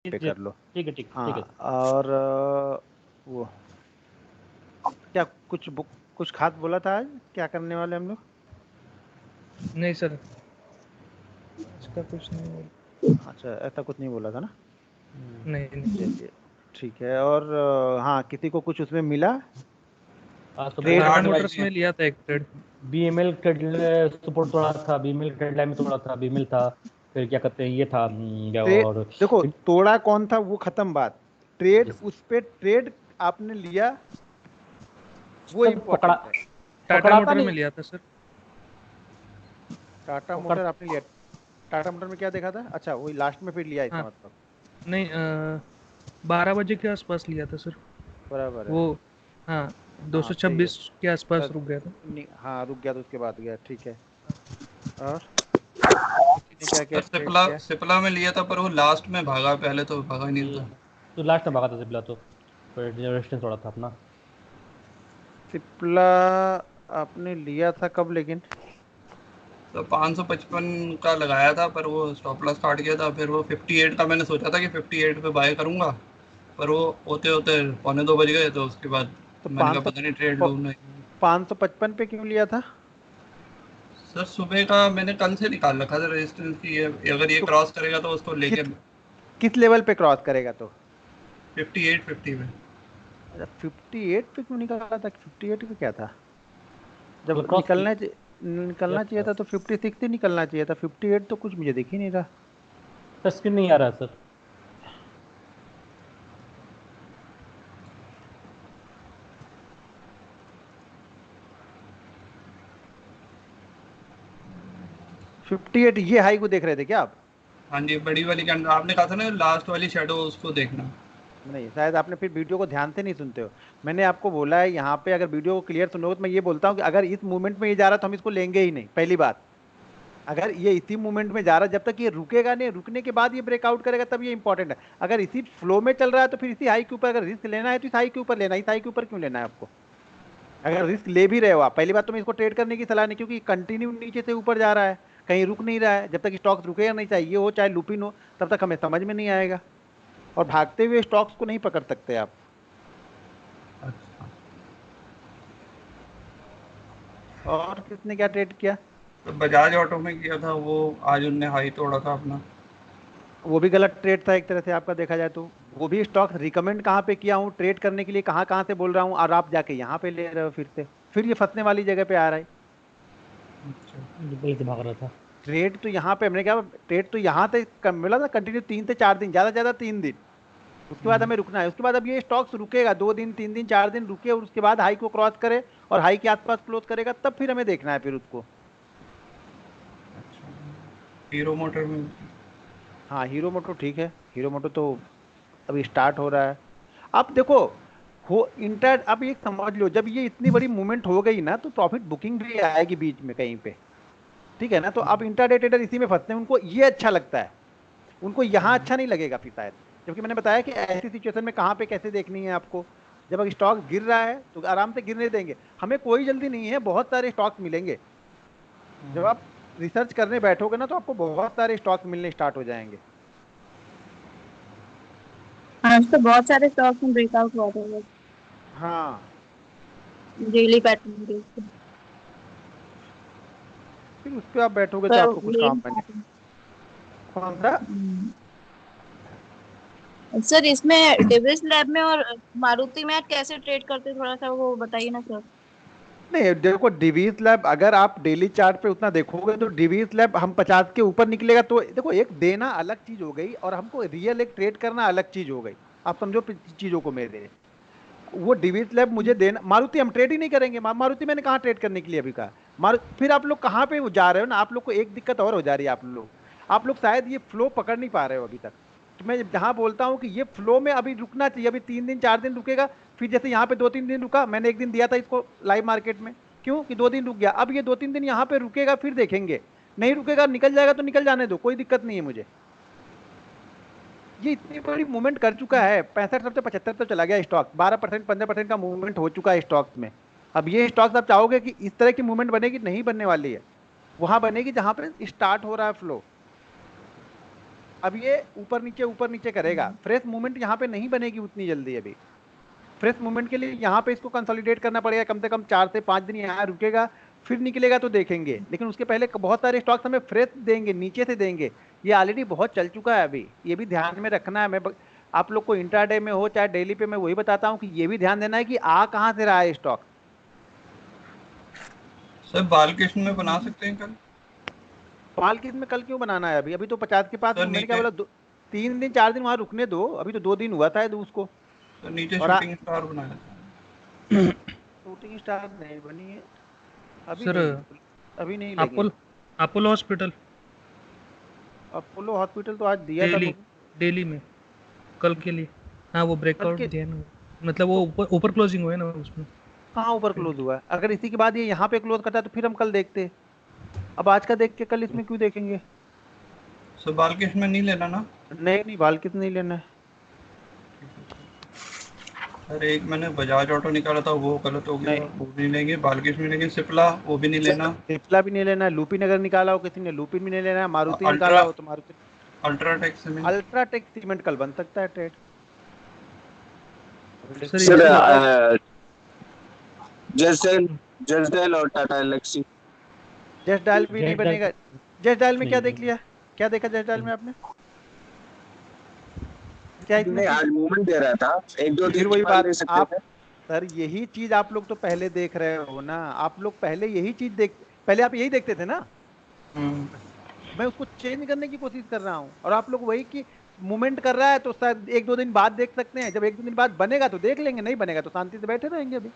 पे कर लो। ठीक है, ठीक हाँ, ठीक है सर। और वो क्या कुछ खास बोला था आज, क्या करने वाले हम लोग? नहीं सर, इसका कुछ नहीं बोला। अच्छा, ऐसा कुछ नहीं बोला था ना। नहीं नहीं। चलिए ठीक है। और हाँ, किसी को कुछ उसमें मिला आज तो ट्रेड? बहुत टाटा मेरा मोटर्स में लिया था एक ट्रेड। बीएमएल क्रेडिट सपोर्ट थोड़ा था, बीएमएल क्रेडिट लाइन में थोड़ा था, बीएमएल था। फिर क्या कहते हैं, ये था ट्रेड और देखो, तोड़ा कौन था वो खत्म बात। ट्रेड, जिस उस पे ट्रेड आपने लिया, वो सर पकड़ा, इम्पोर्टेंट है। टाटा पकड़ा था मोटर में नहीं, लिया था सर। टाटा पकड़ मोटर आपने लिया? टाटा मोटर में क्या देखा था? अच्छा, वही लास्ट में फिर लिया, इसका हाँ, मतलब। नहीं 12 बजे के आसपास लिया था सर। बराबर है। वो हाँ, दो हाँ सौ सही है। छब्बीस के आसपास रुक गया था। हाँ, रुक गया तो उसके बाद गया, ठीक है। और किसी ने क्या क्या सर ट्रेड सिपला किया? सिपला में लिया था, पर वो लास्ट में भागा, पहले तो भागा ही नहीं था। तो लास्ट में भागा था सिपला तो, फिर रेजिस्टेंस थोड़ा था अपना। सिप्ला आपने लिया था कब लेकिन? तो 555 का लगाया था, पर वो स्टॉप लॉस काट गया था। फिर वो 58 का मैंने सोचा था कि 58 पे बाय करूंगा, पर वो होते होते 1:45 बज गए, तो उसके बाद तो मैंने कहा पता नहीं ट्रेड लूँ नहीं। 555 पे क्यों लिया था? सर सुबह का मैंने कल से निकाल रखा था रेजिस्टेंस की, अगर ये तो क्रॉस करेगा तो उसको लेके कित किस लेवल पे क्रॉस करेगा तो? 58-50 में। अच्छा, 58 पे क्यों निकाला था? 58 का क्या था? जब मतलब क्रॉस निकलना किया निकलना चाहिए था। था तो 56 ही निकलना चाहिए था। 58 तो कुछ मुझे दिख ही नहीं रहा। टच स्क्रीन नहीं आ रहा है सर। 58 ये हाई को देख रहे थे क्या आप? हाँ जी, बड़ी वाली कैंडल आपने कहा था ना, लास्ट वाली शेडो उसको देखना। नहीं, शायद आपने फिर वीडियो को ध्यान से नहीं सुनते हो। मैंने आपको बोला है यहाँ पे, अगर वीडियो को क्लियर सुनोगे तो मैं ये बोलता हूँ कि अगर इस मूवमेंट में ये जा रहा है तो हम इसको लेंगे ही नहीं, पहली बात। अगर ये इसी मूवमेंट में जा रहा है, जब तक ये रुकेगा नहीं, रुकने के बाद ये ब्रेकआउट करेगा तब ये इंपॉर्टेंट है। अगर इसी फ्लो में चल रहा है तो फिर इसी हाई के ऊपर अगर रिस्क लेना है तो इस हाई के ऊपर लेना है। इस हाई के ऊपर क्यों लेना है आपको? अगर रिस्क ले भी रहे हो आप, पहली बात तो मैं इसको ट्रेड करने की सलाह नहीं, क्योंकि कंटिन्यू नीचे से ऊपर जा रहा है, कहीं रुक नहीं रहा है। जब तक स्टॉक्स रुकेगा नहीं, चाहिए हो चाहे लुपिन हो, तब तक हमें समझ में नहीं आएगा। और भागते हुए स्टॉक्स को नहीं पकड़ सकते आप। अच्छा, और किसने क्या ट्रेड किया? तो बजाज ऑटो में किया था वो, आज उनने हाई तोड़ा था अपना। वो भी गलत ट्रेड था एक तरह से आपका, देखा जाए तो। वो भी स्टॉक रिकमेंड कहाँ पे किया हूँ ट्रेड करने के लिए, कहाँ कहाँ से बोल रहा हूँ, और आप जाके यहाँ पे ले रहे हो फिर से। फिर ये फंसने वाली जगह पे आ रहा है। अच्छा। पहले से भाग रहा था। ट्रेड तो यहाँ पे हमने क्या, ट्रेड तो यहाँ तक मिला था कंटिन्यू, 3 से 4 दिन, ज्यादा से ज्यादा 3 दिन। उसके बाद हमें रुकना है। उसके बाद अब ये स्टॉक्स रुकेगा, 2 दिन 3 दिन 4 दिन रुके, और उसके बाद हाई को क्रॉस करे और हाई के आसपास क्लोज करेगा, तब फिर हमें देखना है फिर उसको। हीरो मोटर में। हाँ, हीरो मोटो ठीक है। हीरो मोटो तो अभी स्टार्ट हो रहा है। आप देखो, हो इंटर, अब ये समझ लो, जब ये इतनी बड़ी मूवमेंट हो गई ना, तो प्रॉफिट बुकिंग भी आएगी बीच में कहीं पे। ठीक है ना? तो अब इंटरडे ट्रेडर इसी में फंसते हैं, उनको ये अच्छा लगता है, उनको यहाँ अच्छा नहीं लगेगा फिर शायद। जबकि मैंने बताया कि ऐसी सिचुएशन में कहाँ पे कैसे देखनी है आपको। जब अगर स्टॉक गिर रहा है तो आराम से गिरने देंगे, हमें कोई जल्दी नहीं है, बहुत सारे स्टॉक्स मिलेंगे। जब आप रिसर्च करने बैठोगे ना, तो आपको बहुत सारे स्टॉक्स मिलने स्टार्ट हो जाएंगे। आज तो बहुत सारे स्टॉक्स में ब्रेकआउट हुआ था, हाँ, डेली पैटर्न के ऊपर। फिर उस पर आप बैठोगे तो पर आपको कुछ ले काम नहीं बने। पाते। कौन सा? सर इसमें डेविस लैब में और मारुति में आप कैसे ट्रेड करते हैं, थोड़ा सा वो बताइए ना सर। नहीं देखो, डिवीज लैब अगर आप डेली चार्ट पे उतना देखोगे तो डिवीज लैब हम 50 के ऊपर निकलेगा तो देखो, एक देना अलग चीज हो गई और हमको रियल एक ट्रेड करना अलग चीज हो गई। आप समझो चीजों को मेरे। वो डिवीज लैब मुझे देना, मारुति हम ट्रेड ही नहीं करेंगे। मारुति मैंने कहाँ ट्रेड करने के लिए अभी कहा। फिर आप लोग कहाँ पे वो जा रहे हो ना, आप लोग को एक दिक्कत और हो जा रही है। आप लोग शायद ये फ्लो पकड़ नहीं पा रहे हो अभी तक। तो मैं जहां बोलता हूं कि ये फ्लो में अभी रुकना चाहिए, अभी 3 दिन 4 दिन रुकेगा। फिर जैसे यहाँ पे 2 3 दिन रुका, मैंने एक दिन दिया था इसको लाइव मार्केट में, क्यों कि 2 दिन रुक गया। अब ये 2 3 दिन यहाँ पे रुकेगा, फिर देखेंगे। नहीं रुकेगा, निकल जाएगा तो निकल जाने दो, कोई दिक्कत नहीं है मुझे। ये इतनी बड़ी मूवमेंट कर चुका है, 65 से 75 तक चला गया स्टॉक, 12% 15% का मूवमेंट हो चुका है स्टॉक्स में। अब ये स्टॉक्स आप चाहोगे कि इस तरह की मूवमेंट बनेगी? नहीं बनने वाली है। वहां बनेगी जहां पर स्टार्ट हो रहा है फ्लो। अब ये ऊपर नीचे करेगा, फ्रेश मूवमेंट यहाँ पे नहीं बनेगी उतनी जल्दी। अभी फ्रेश मूवमेंट के लिए यहाँ पे इसको कंसोलिडेट करना पड़ेगा, कम से कम 4 से 5 दिन यहाँ रुकेगा, फिर निकलेगा तो देखेंगे। लेकिन उसके पहले बहुत सारे स्टॉक्स हमें फ्रेश देंगे, नीचे से देंगे। ये ऑलरेडी बहुत चल चुका है अभी, ये भी ध्यान में रखना है। आप लोग को इंट्राडे में हो चाहे डेली पे, मैं वही बताता हूँ कि ये भी ध्यान देना है कि आ कहाँ से रहा है स्टॉक। सर बालकृष्ण में बना सकते हैं कल? पालकिस में कल क्यों बनाना है? अभी तो 50 के पास, सर मैंने क्या नीचे बोला, 3 दिन 4 दिन वहां रुकने दो। अभी तो 2 दिन हुआ था उसको। सर नीचे और शूटिंग स्टार बनाया था। शूटिंग स्टार नहीं बनी है अभी। सर नहीं, अभी नहीं लेंगे। अपोलो हॉस्पिटल अपोलो हॉस्पिटल तो आज दिया था डेली डेली में कल के लिए। हाँ वो ब्रेकआउट के- दिया ना, मतलब वो ऊपर क्लोजिंग हुआ है ना उसमें। कहाँ ऊपर क्लोज हुआ है? अगर इसी के बाद ये यहाँ पे क्लोज करता है तो फिर हम कल देखते। अब आज का देख के कल इसमें क्यों देखेंगे? सर बालकृष्ण में नहीं लेना ना? नहीं बालकिस नहीं लेना है। सर एक मैंने बजाज ऑटो निकाला था, वो गलत हो गया, नहीं। वो भी नहीं लेंगे। बालकृष्ण में लेंगे। सिप्ला वो भी नहीं लेना। सिप्ला भी नहीं लेना है। लुपिन अगर निकाला हो किसी ने, लुपिन भी नहीं लेना है। मारुति अल्ट्रा- निकाला हो तो Maruti. UltraTech cement. UltraTech cement कल बन सकता है ट्रेड। सर जसडेल और टाटा एलेक्सी। जस्ट डायल भी नहीं Just Dial- बनेगा। जस्ट डायल में क्या नहीं, देख लिया? क्या देखा जस्ट डायल में आपने? क्या इसमें नहीं, आज मूवमेंट दे रहा था, एक दो फिर दिन वही बाद बात ले सकते आप, थे। सर यही चीज आप लोग तो पहले देख रहे हो ना। आप लोग पहले यही चीज पहले आप यही देखते थे ना। मैं उसको चेंज करने की कोशिश कर रहा हूँ और आप लोग वही कि मूवमेंट कर रहा है तो शायद 1-2 दिन बाद देख सकते हैं। जब 1-2 दिन बाद बनेगा तो देख लेंगे, नहीं बनेगा तो शांति से बैठे रहेंगे। अभी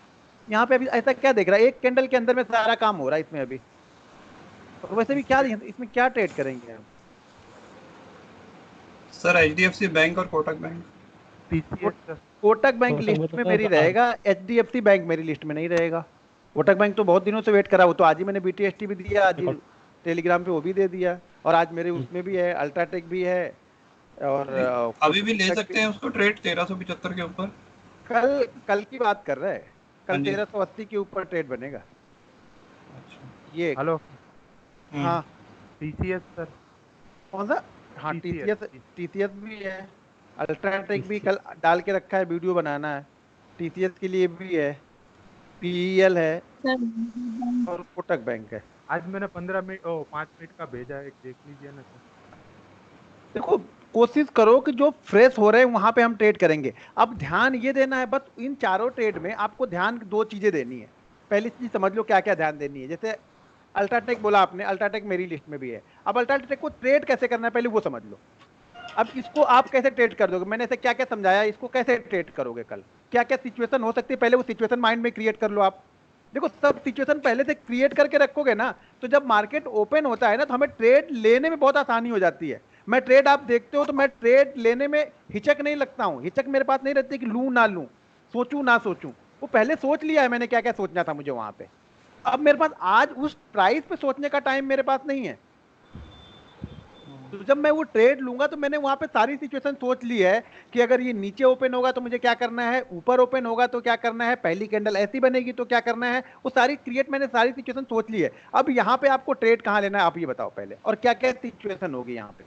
यहाँ पे अभी ऐसा क्या देख रहा है? एक कैंडल के अंदर में सारा काम हो रहा है इसमें अभी। तो वैसे भी क्या इसमें क्या ट्रेड करेंगे हम? सर एचडीएफसी बैंक और Kotak bank. Kotak bank Kotak list में तो में था मेरी आज। रहेगा, एचडीएफसी बैंक मेरी लिस्ट में नहीं रहेगा। कोटक बैंक तो बहुत दिनों से वेट करा, वो तो आज ही मैंने बीटीएसटी भी दिया, आज ही टेलीग्राम पे वो भी दे दिया, और आज मेरे उसमें भी है, अल्ट्राटेक भी है। और अभी भी ले सकते हैं उसको ट्रेड 1375 के ऊपर। कल की बात कर रहे हैं। कल हाँ जी। 1380 के ऊपर ट्रेड बनेगा। अच्छा। ये हेलो हाँ टीसीएस सर। कौन सा? हाँ TCS टीसीएस भी है, अल्ट्राटेक भी कल डाल के रखा है, वीडियो बनाना है। टीसीएस के लिए भी है, पीईएल है सर और कोटक बैंक है। आज मैंने 5 मिनट का भेजा है, देख लीजिए ना सर। देखो कोशिश करो कि जो फ्रेश हो रहे हैं वहां पे हम ट्रेड करेंगे। अब ध्यान ये देना है, बस इन चारों ट्रेड में आपको ध्यान 2 चीजें देनी है। पहली चीज समझ लो क्या क्या ध्यान देनी है। जैसे अल्ट्राटेक बोला आपने, अल्ट्राटेक मेरी लिस्ट में भी है। अब अल्ट्राटेक को ट्रेड कैसे करना है पहले वो समझ लो। अब इसको आप कैसे ट्रेड कर दोगे? मैंने ऐसे क्या क्या समझाया, इसको कैसे ट्रेड करोगे कल, क्या क्या सिचुएशन हो सकती है, पहले वो सिचुएशन माइंड में क्रिएट कर लो आप। देखो सब सिचुएशन पहले से क्रिएट करके रखोगे ना, तो जब मार्केट ओपन होता है ना तो हमें ट्रेड लेने में बहुत आसानी हो जाती है। मैं ट्रेड आप देखते हो तो मैं ट्रेड लेने में हिचक नहीं लगता हूँ। हिचक मेरे पास नहीं रहती कि लूं ना लूं, सोचूं ना सोचूं। वो पहले सोच लिया है मैंने क्या क्या सोचना था मुझे वहां पे। अब मेरे पास आज उस प्राइस पे सोचने का टाइम मेरे पास नहीं है। तो जब मैं वो ट्रेड लूंगा तो मैंने वहां पे सारी सिचुएशन सोच ली है कि अगर ये नीचे ओपन होगा तो मुझे क्या करना है, ऊपर ओपन होगा तो क्या करना है, पहली कैंडल ऐसी बनेगी तो क्या करना है, वो सारी मैंने सारी सिचुएशन सोच ली है। अब यहाँ पे आपको ट्रेड कहाँ लेना है आप ये बताओ पहले, और क्या क्या सिचुएशन होगी यहाँ पे,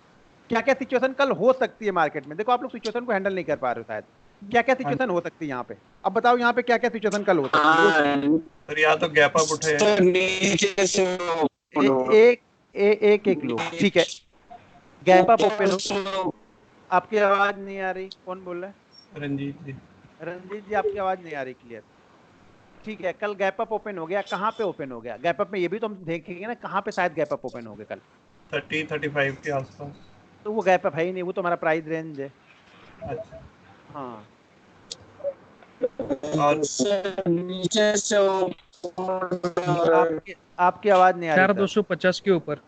क्या क्या सिचुएशन कल हो सकती है मार्केट में। देखो आप लोग सिचुएशन को हैंडल नहीं कर पा रहे हो शायद, क्या क्या सिचुएशन हो सकती है यहाँ पे। अब बताओ यहाँ पे क्या क्या सिचुएशन कल हो सकती है। सर या तो गैप अप उठे, सर नीचे से एक लो, ठीक है। गैप अप ओपन हो। आपकी आवाज नहीं आ रही, कौन बोल रहा है? रंजीत जी। रंजीत जी आपकी आवाज नहीं आ रही क्लियर। ठीक है, कल गैप अप ओपन हो गया, कहाँ पे ओपन हो गया गैप अप में, ये भी तो हम देखेंगे ना कहाँ पे शायद गैप अप ओपन हो गया कल। 30-35 के आसपास। तो वो गैप अप है ही नहीं, वो तो हमारा प्राइस रेंज है। अच्छा। हाँ और नीचे से आपकी आवाज नहीं आ रही। 4250 के ऊपर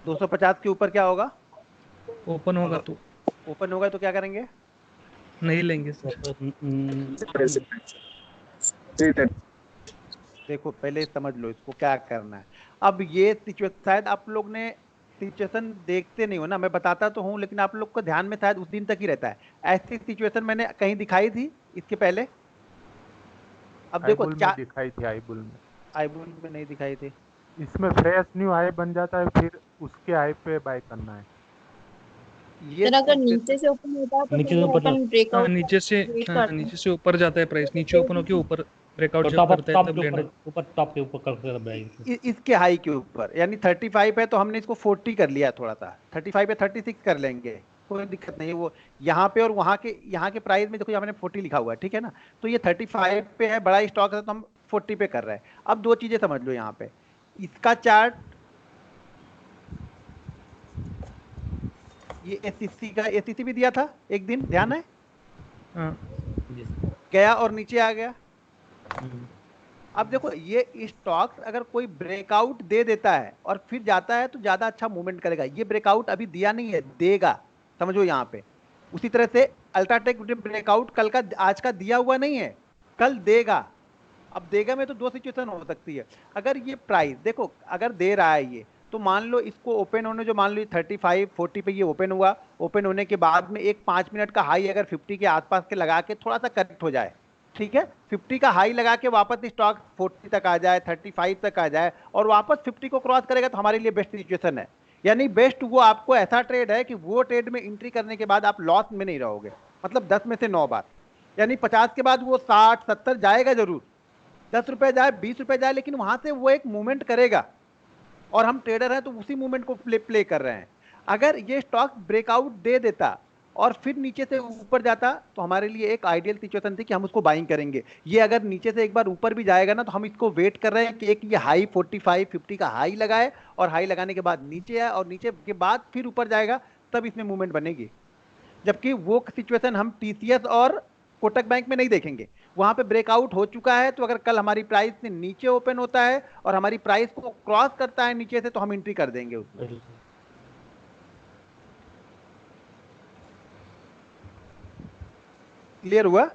250 के ऊपर क्या होगा? ओपन होगा तो ओपन होगा तो क्या करेंगे? नहीं लेंगे सर। देखो पहले समझ लो इसको क्या करना है। अब ये सिचुएशन शायद आप लोग ने सिचुएशन देखते नहीं हो ना, मैं बताता तो हूँ लेकिन आप लोग को ध्यान में शायद उस दिन तक ही रहता है। ऐसी सिचुएशन मैंने कहीं दिखाई थी इसके पहले? अब देखो दिखाई थी आईबुल में। आईबुल में नहीं दिखाई थी। इसमें फ्रेश न्यू हाई बन जाता है, फिर उसके हाई पे बाय करना है। ये सर अगर सिचुएशन नीचे से ओपन होता है तो नीचे से पहले ऊपर अपन हाँ ब्रेकआउट नीचे से, वेट हाँ करते नीचे से ऊपर जाता है प्राइस, नीचे ओपन होके ऊपर ब्रेकआउट तो जब टॉप करता है टॉप तब के लेना। ऊपर टॉप के ऊपर कर भाई। इसके हाई के ऊपर, यानी 35 है तो हमने इसको 40 कर लिया, थोड़ा सा 35 या 36 कर लेंगे, कोई दिक्कत नहीं है। वो यहाँ पे और यहाँ के प्राइस में देखो, यहाँ मैंने 40 लिखा हुआ है, ठीक है ना। तो ये 35 पे है, बड़ा स्टॉक है, तो हम 40 पे कर रहे हैं। अब दो चीजें समझ लो यहाँ पे, इसका चार्ट, ये एससीसी भी दिया था एक दिन, ध्यान है, हाँ गया और नीचे आ गया। अब देखो ये स्टॉक्स अगर कोई ब्रेकआउट दे देता है और फिर जाता है तो ज्यादा अच्छा मूवमेंट करेगा। ये ब्रेकआउट अभी दिया नहीं है, देगा, समझो यहाँ पे। उसी तरह से अल्ट्राटेक ब्रेकआउट कल का, आज का दिया हुआ नहीं है, कल देगा। अब देगा में तो दो सिचुएशन हो सकती है। अगर ये प्राइस देखो, अगर दे रहा है ये, तो मान लो इसको ओपन होने, जो मान लो 35-40 पे ये ओपन हुआ, ओपन होने के बाद में एक 5 मिनट का हाई अगर 50 के आसपास के लगा के थोड़ा सा करेक्ट हो जाए, ठीक है, 50 का हाई लगा के वापस स्टॉक 40 तक आ जाए, 35 तक आ जाए और वापस 50 को क्रॉस करेगा, तो हमारे लिए बेस्ट सिचुएशन है। यानी बेस्ट वो आपको ऐसा ट्रेड है कि वो ट्रेड में एंट्री करने के बाद आप लॉस में नहीं रहोगे, मतलब 10 में से 9 बार। यानी 50 के बाद वो 60-70 जाएगा जरूर, 10 रुपए जाए, 20 रुपए जाए, लेकिन वहां से वो एक मूवमेंट करेगा और हम ट्रेडर हैं तो उसी मूवमेंट को प्ले कर रहे हैं। अगर ये स्टॉक ब्रेकआउट दे देता और फिर नीचे से ऊपर जाता, तो हमारे लिए एक आइडियल सिचुएशन थी कि हम उसको बाइंग करेंगे। ये अगर नीचे से एक बार ऊपर भी जाएगा ना, तो हम इसको वेट कर रहे हैं कि एक ये हाई 45-50 का हाई लगाए और हाई लगाने के बाद नीचे आए और नीचे के बाद फिर ऊपर जाएगा, तब इसमें मूवमेंट बनेगी। जबकि वो सिचुएशन हम टीसीएस और कोटक बैंक में नहीं देखेंगे। वहां पे ब्रेकआउट हो चुका है, तो अगर कल हमारी प्राइस से नीचे ओपन होता है और हमारी प्राइस को क्रॉस करता है नीचे से, तो हम एंट्री कर देंगे उसमें। क्लियर हुआ?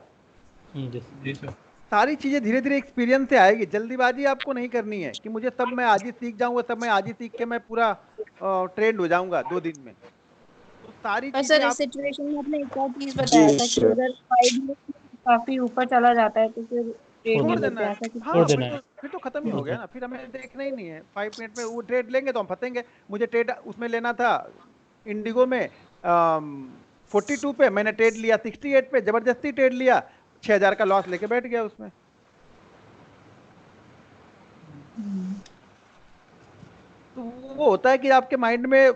जी सर। सारी चीजें धीरे धीरे एक्सपीरियंस से आएगी, जल्दीबाजी आपको नहीं करनी है कि मुझे सब मैं आज ही सीख जाऊंगा, सब मैं आज ही सीख के मैं पूरा ट्रेंड हो जाऊंगा 2 दिन में। तो सारी और चीजें सर इस आप सिचुएशन में आपने एक और चीज बताया था कि अगर 5 मिनट काफी ऊपर चला जाता है तो फिर ट्रेड छोड़ नहीं देना करते, है। ऐसा कुछ हाँ, देना है। फिर तो खत्म ही हो गया ना, फिर हमें देखना ही नहीं है। 5 मिनट में वो ट्रेड लेंगे तो हम फंसेंगे। मुझे ट्रेड उसमें लेना था इंडिगो में 42 पे, मैंने ट्रेड लिया 68 पे, जबरदस्ती ट्रेड लिया, 6000 का लॉस लेके बैठ गया उसमें। तो वो होता है कि आपके माइंड में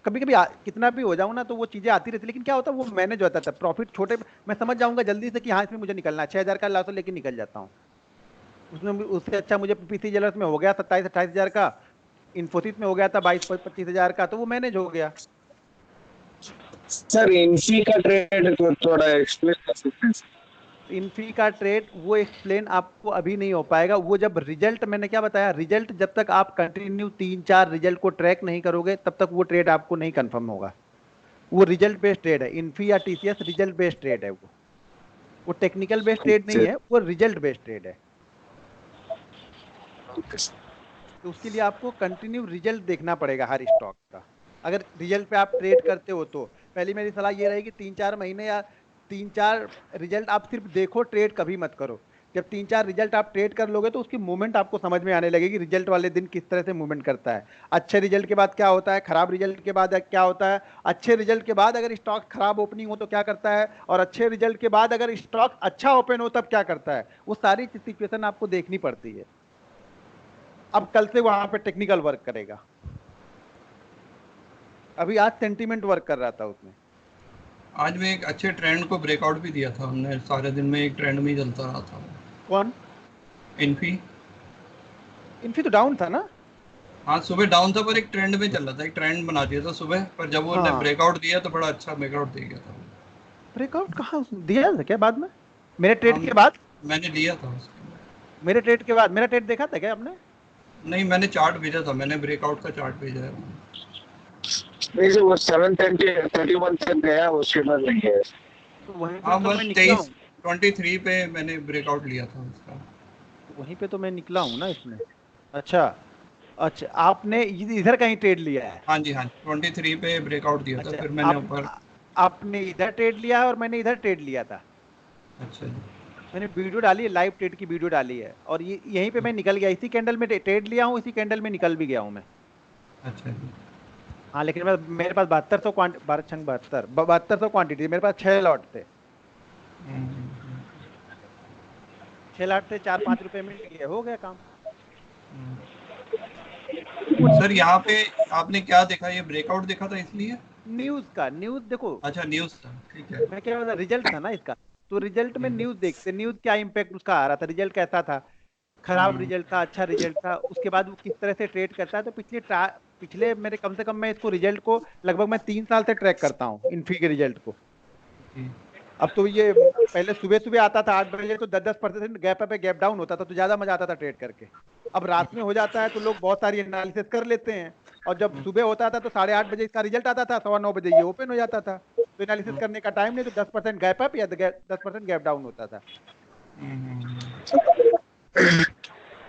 कभी कभी कितना भी हो जाऊं ना, तो वो चीजें आती रहती, लेकिन क्या होता है वो मैनेज होता था। प्रॉफिट छोटे मैं समझ जाऊंगा जल्दी से कि हाँ इसमें मुझे निकलना है, 6000 का लॉस लेके निकल जाता हूँ उसमें। उससे अच्छा मुझे पीसी ज्वेलर्स में हो गया 27-28 हजार का, इन्फोसिस में हो गया था 22-25 हजार का, तो वो मैनेज हो गया। सर इनसी का ट्रेड को थोड़ा एक्सप्लेन कर सकते हैं? इन्फी का ट्रेड वो एक्सप्लेन आपको अभी नहीं हो पाएगा। वो जब रिजल्ट, मैंने क्या बताया, रिजल्ट जब तक आप कंटिन्यू 3-4 रिजल्ट को ट्रैक नहीं करोगे, तब तक वो ट्रेड आपको नहीं कंफर्म होगा। वो रिजल्ट बेस्ड ट्रेड है, इन्फी या टीसीएस रिजल्ट बेस्ड ट्रेड है। वो टेक्निकल बेस्ड ट्रेड नहीं है, वो रिजल्ट बेस्ड ट्रेड है। तो उसके लिए आपको कंटिन्यू रिजल्ट देखना पड़ेगा हर स्टॉक का। अगर रिजल्ट पे आप ट्रेड करते हो तो पहली मेरी सलाह ये रहेगी 3-4 महीने या 3-4 रिजल्ट आप सिर्फ देखो, ट्रेड कभी मत करो। जब 3-4 रिजल्ट आप ट्रेड कर लोगे तो उसकी मूवमेंट आपको समझ में आने लगेगी, रिजल्ट वाले दिन किस तरह से मूवमेंट करता है, अच्छे रिजल्ट के बाद क्या होता है, खराब रिजल्ट के बाद क्या होता है, अच्छे रिजल्ट के बाद अगर स्टॉक खराब ओपनिंग हो तो क्या करता है, और अच्छे रिजल्ट के बाद अगर स्टॉक अच्छा ओपन हो तब क्या करता है। वो सारी सिचुएशन आपको देखनी पड़ती है। अब कल से वहां पे टेक्निकल वर्क करेगा, अभी आज सेंटीमेंट वर्क कर रहा था उसमें। आज में एक अच्छे ट्रेंड को ब्रेकआउट भी दिया था हमने, सारे दिन में एक ट्रेंड में ही चलता रहा था। कौन? इन्फी तो डाउन था ना। हाँ सुबह डाउन था पर एक ट्रेंड में चल रहा था, एक ट्रेंड बना दिया था सुबह, पर जब वो ब्रेकआउट दिया तो बड़ा अच्छा ब्रेकआउट दे गया था। ब्रेकआउट कहाँ दिया था क्या बाद में? मेरे ट्रेड के बाद मैंने लिया था उसके। मेरे ट्रेड के बाद मेरा ट्रेड देखा था क्या आपने? नहीं, मैंने चार्ट भेजा था, मैंने ब्रेकआउट का चार्ट भेजा है। नहीं सर, वो 7:31 तक गया, उसके बाद नहीं गया। तो वहीं पे हाँ तो बस मैं निकला हूँ, 23 पे मैंने ब्रेकआउट लिया था उसका। वहीं पे तो मैं निकला हूँ ना इसमें। अच्छा अच्छा, आपने इधर कहीं ट्रेड लिया है? हाँ जी हाँ, 23 पे ब्रेकआउट दिया था, फिर मैंने ऊपर। आपने इधर ट्रेड लिया है और मैंने इधर ट्रेड लिया था। अच्छा जी। मैंने वीडियो डाली है, लाइव ट्रेड की वीडियो डाली है, और ये यहीं पे मैं निकल गया, इसी कैंडल में ट्रेड लिया हूँ, इसी कैंडल में निकल भी गया हूँ मैं। अच्छा जी। हाँ लेकिन मैं मेरे पास 7200 7200 क्वांटिटी, मेरे पास 6 लॉट थे। 6 लॉट थे, 4-5 रुपए में हो गया काम। सर यहाँ पे आपने क्या देखा, ये ब्रेकआउट देखा था इसलिए? न्यूज देखो। अच्छा न्यूज़ था, ठीक है। मैं क्या बता, रिजल्ट था ना इसका, तो रिजल्ट में हम्म, न्यूज देखते, न्यूज क्या इम्पैक्ट उसका आ रहा था, रिजल्ट कैसा था, खराब रिजल्ट था, अच्छा रिजल्ट था, उसके बाद वो किस तरह से ट्रेड करता है। तो पिछले मेरे कम से कम मैं इसको रिजल्ट को लगभग मैं 3 साल से ट्रैक करता हूँ इन्फी के रिजल्ट को। अब तो ये पहले सुबह सुबह आता था 8 बजे, तो 10-10% गैप पे गैप डाउन होता था, तो ज्यादा मजा आता था ट्रेड करके। अब रात में हो जाता है तो लोग बहुत सारी एनालिसिस कर लेते हैं, और जब सुबह होता था तो 8:30 बजे इसका रिजल्ट आता था, 9:15 बजे ये ओपन हो जाता था, तो एनालिसिस करने का टाइम नहीं, तो 10% गैप अप या 10% गैप डाउन होता था।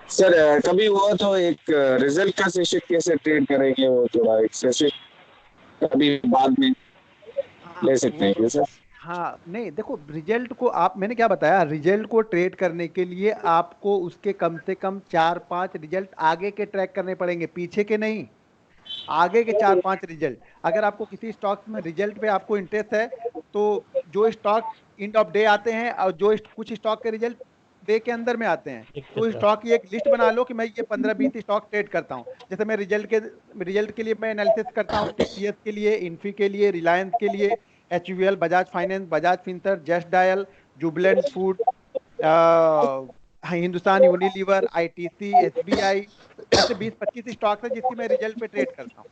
सर कभी हुआ तो एक रिजल्ट का सेशन कैसे ट्रेड करेंगे, वो थोड़ा एक सेशन कभी बाद में ले सकते हैं क्या सर? हाँ नहीं देखो, रिजल्ट को आप, मैंने क्या बताया, रिजल्ट को ट्रेड करने के लिए आपको उसके कम से कम 4-5 रिजल्ट आगे के ट्रैक करने पड़ेंगे, पीछे के नहीं, आगे के 4-5 रिजल्ट। अगर आपको किसी स्टॉक में रिजल्ट पे आपको इंटरेस्ट है, तो जो स्टॉक एंड ऑफ डे आते हैं और जो कुछ स्टॉक के रिजल्ट डे के अंदर में आते हैं, तो स्टॉक की एक लिस्ट बना लो कि मैं ये 15-20 स्टॉक ट्रेड करता हूँ। जैसे मैं रिजल्ट के लिए मैं एनालिसिस करता हूँ टीसीएस के लिए, इन्फी के लिए, रिलायंस के लिए, HUL, Bajaj finance, Bajaj Finserv, just dial, Jubilant food, Hindustan Unilever, ITC, SBI, ऐसे 20-25 स्टॉक्स है जिसकी मैं रिजल्ट पे ट्रेड करता हूँ।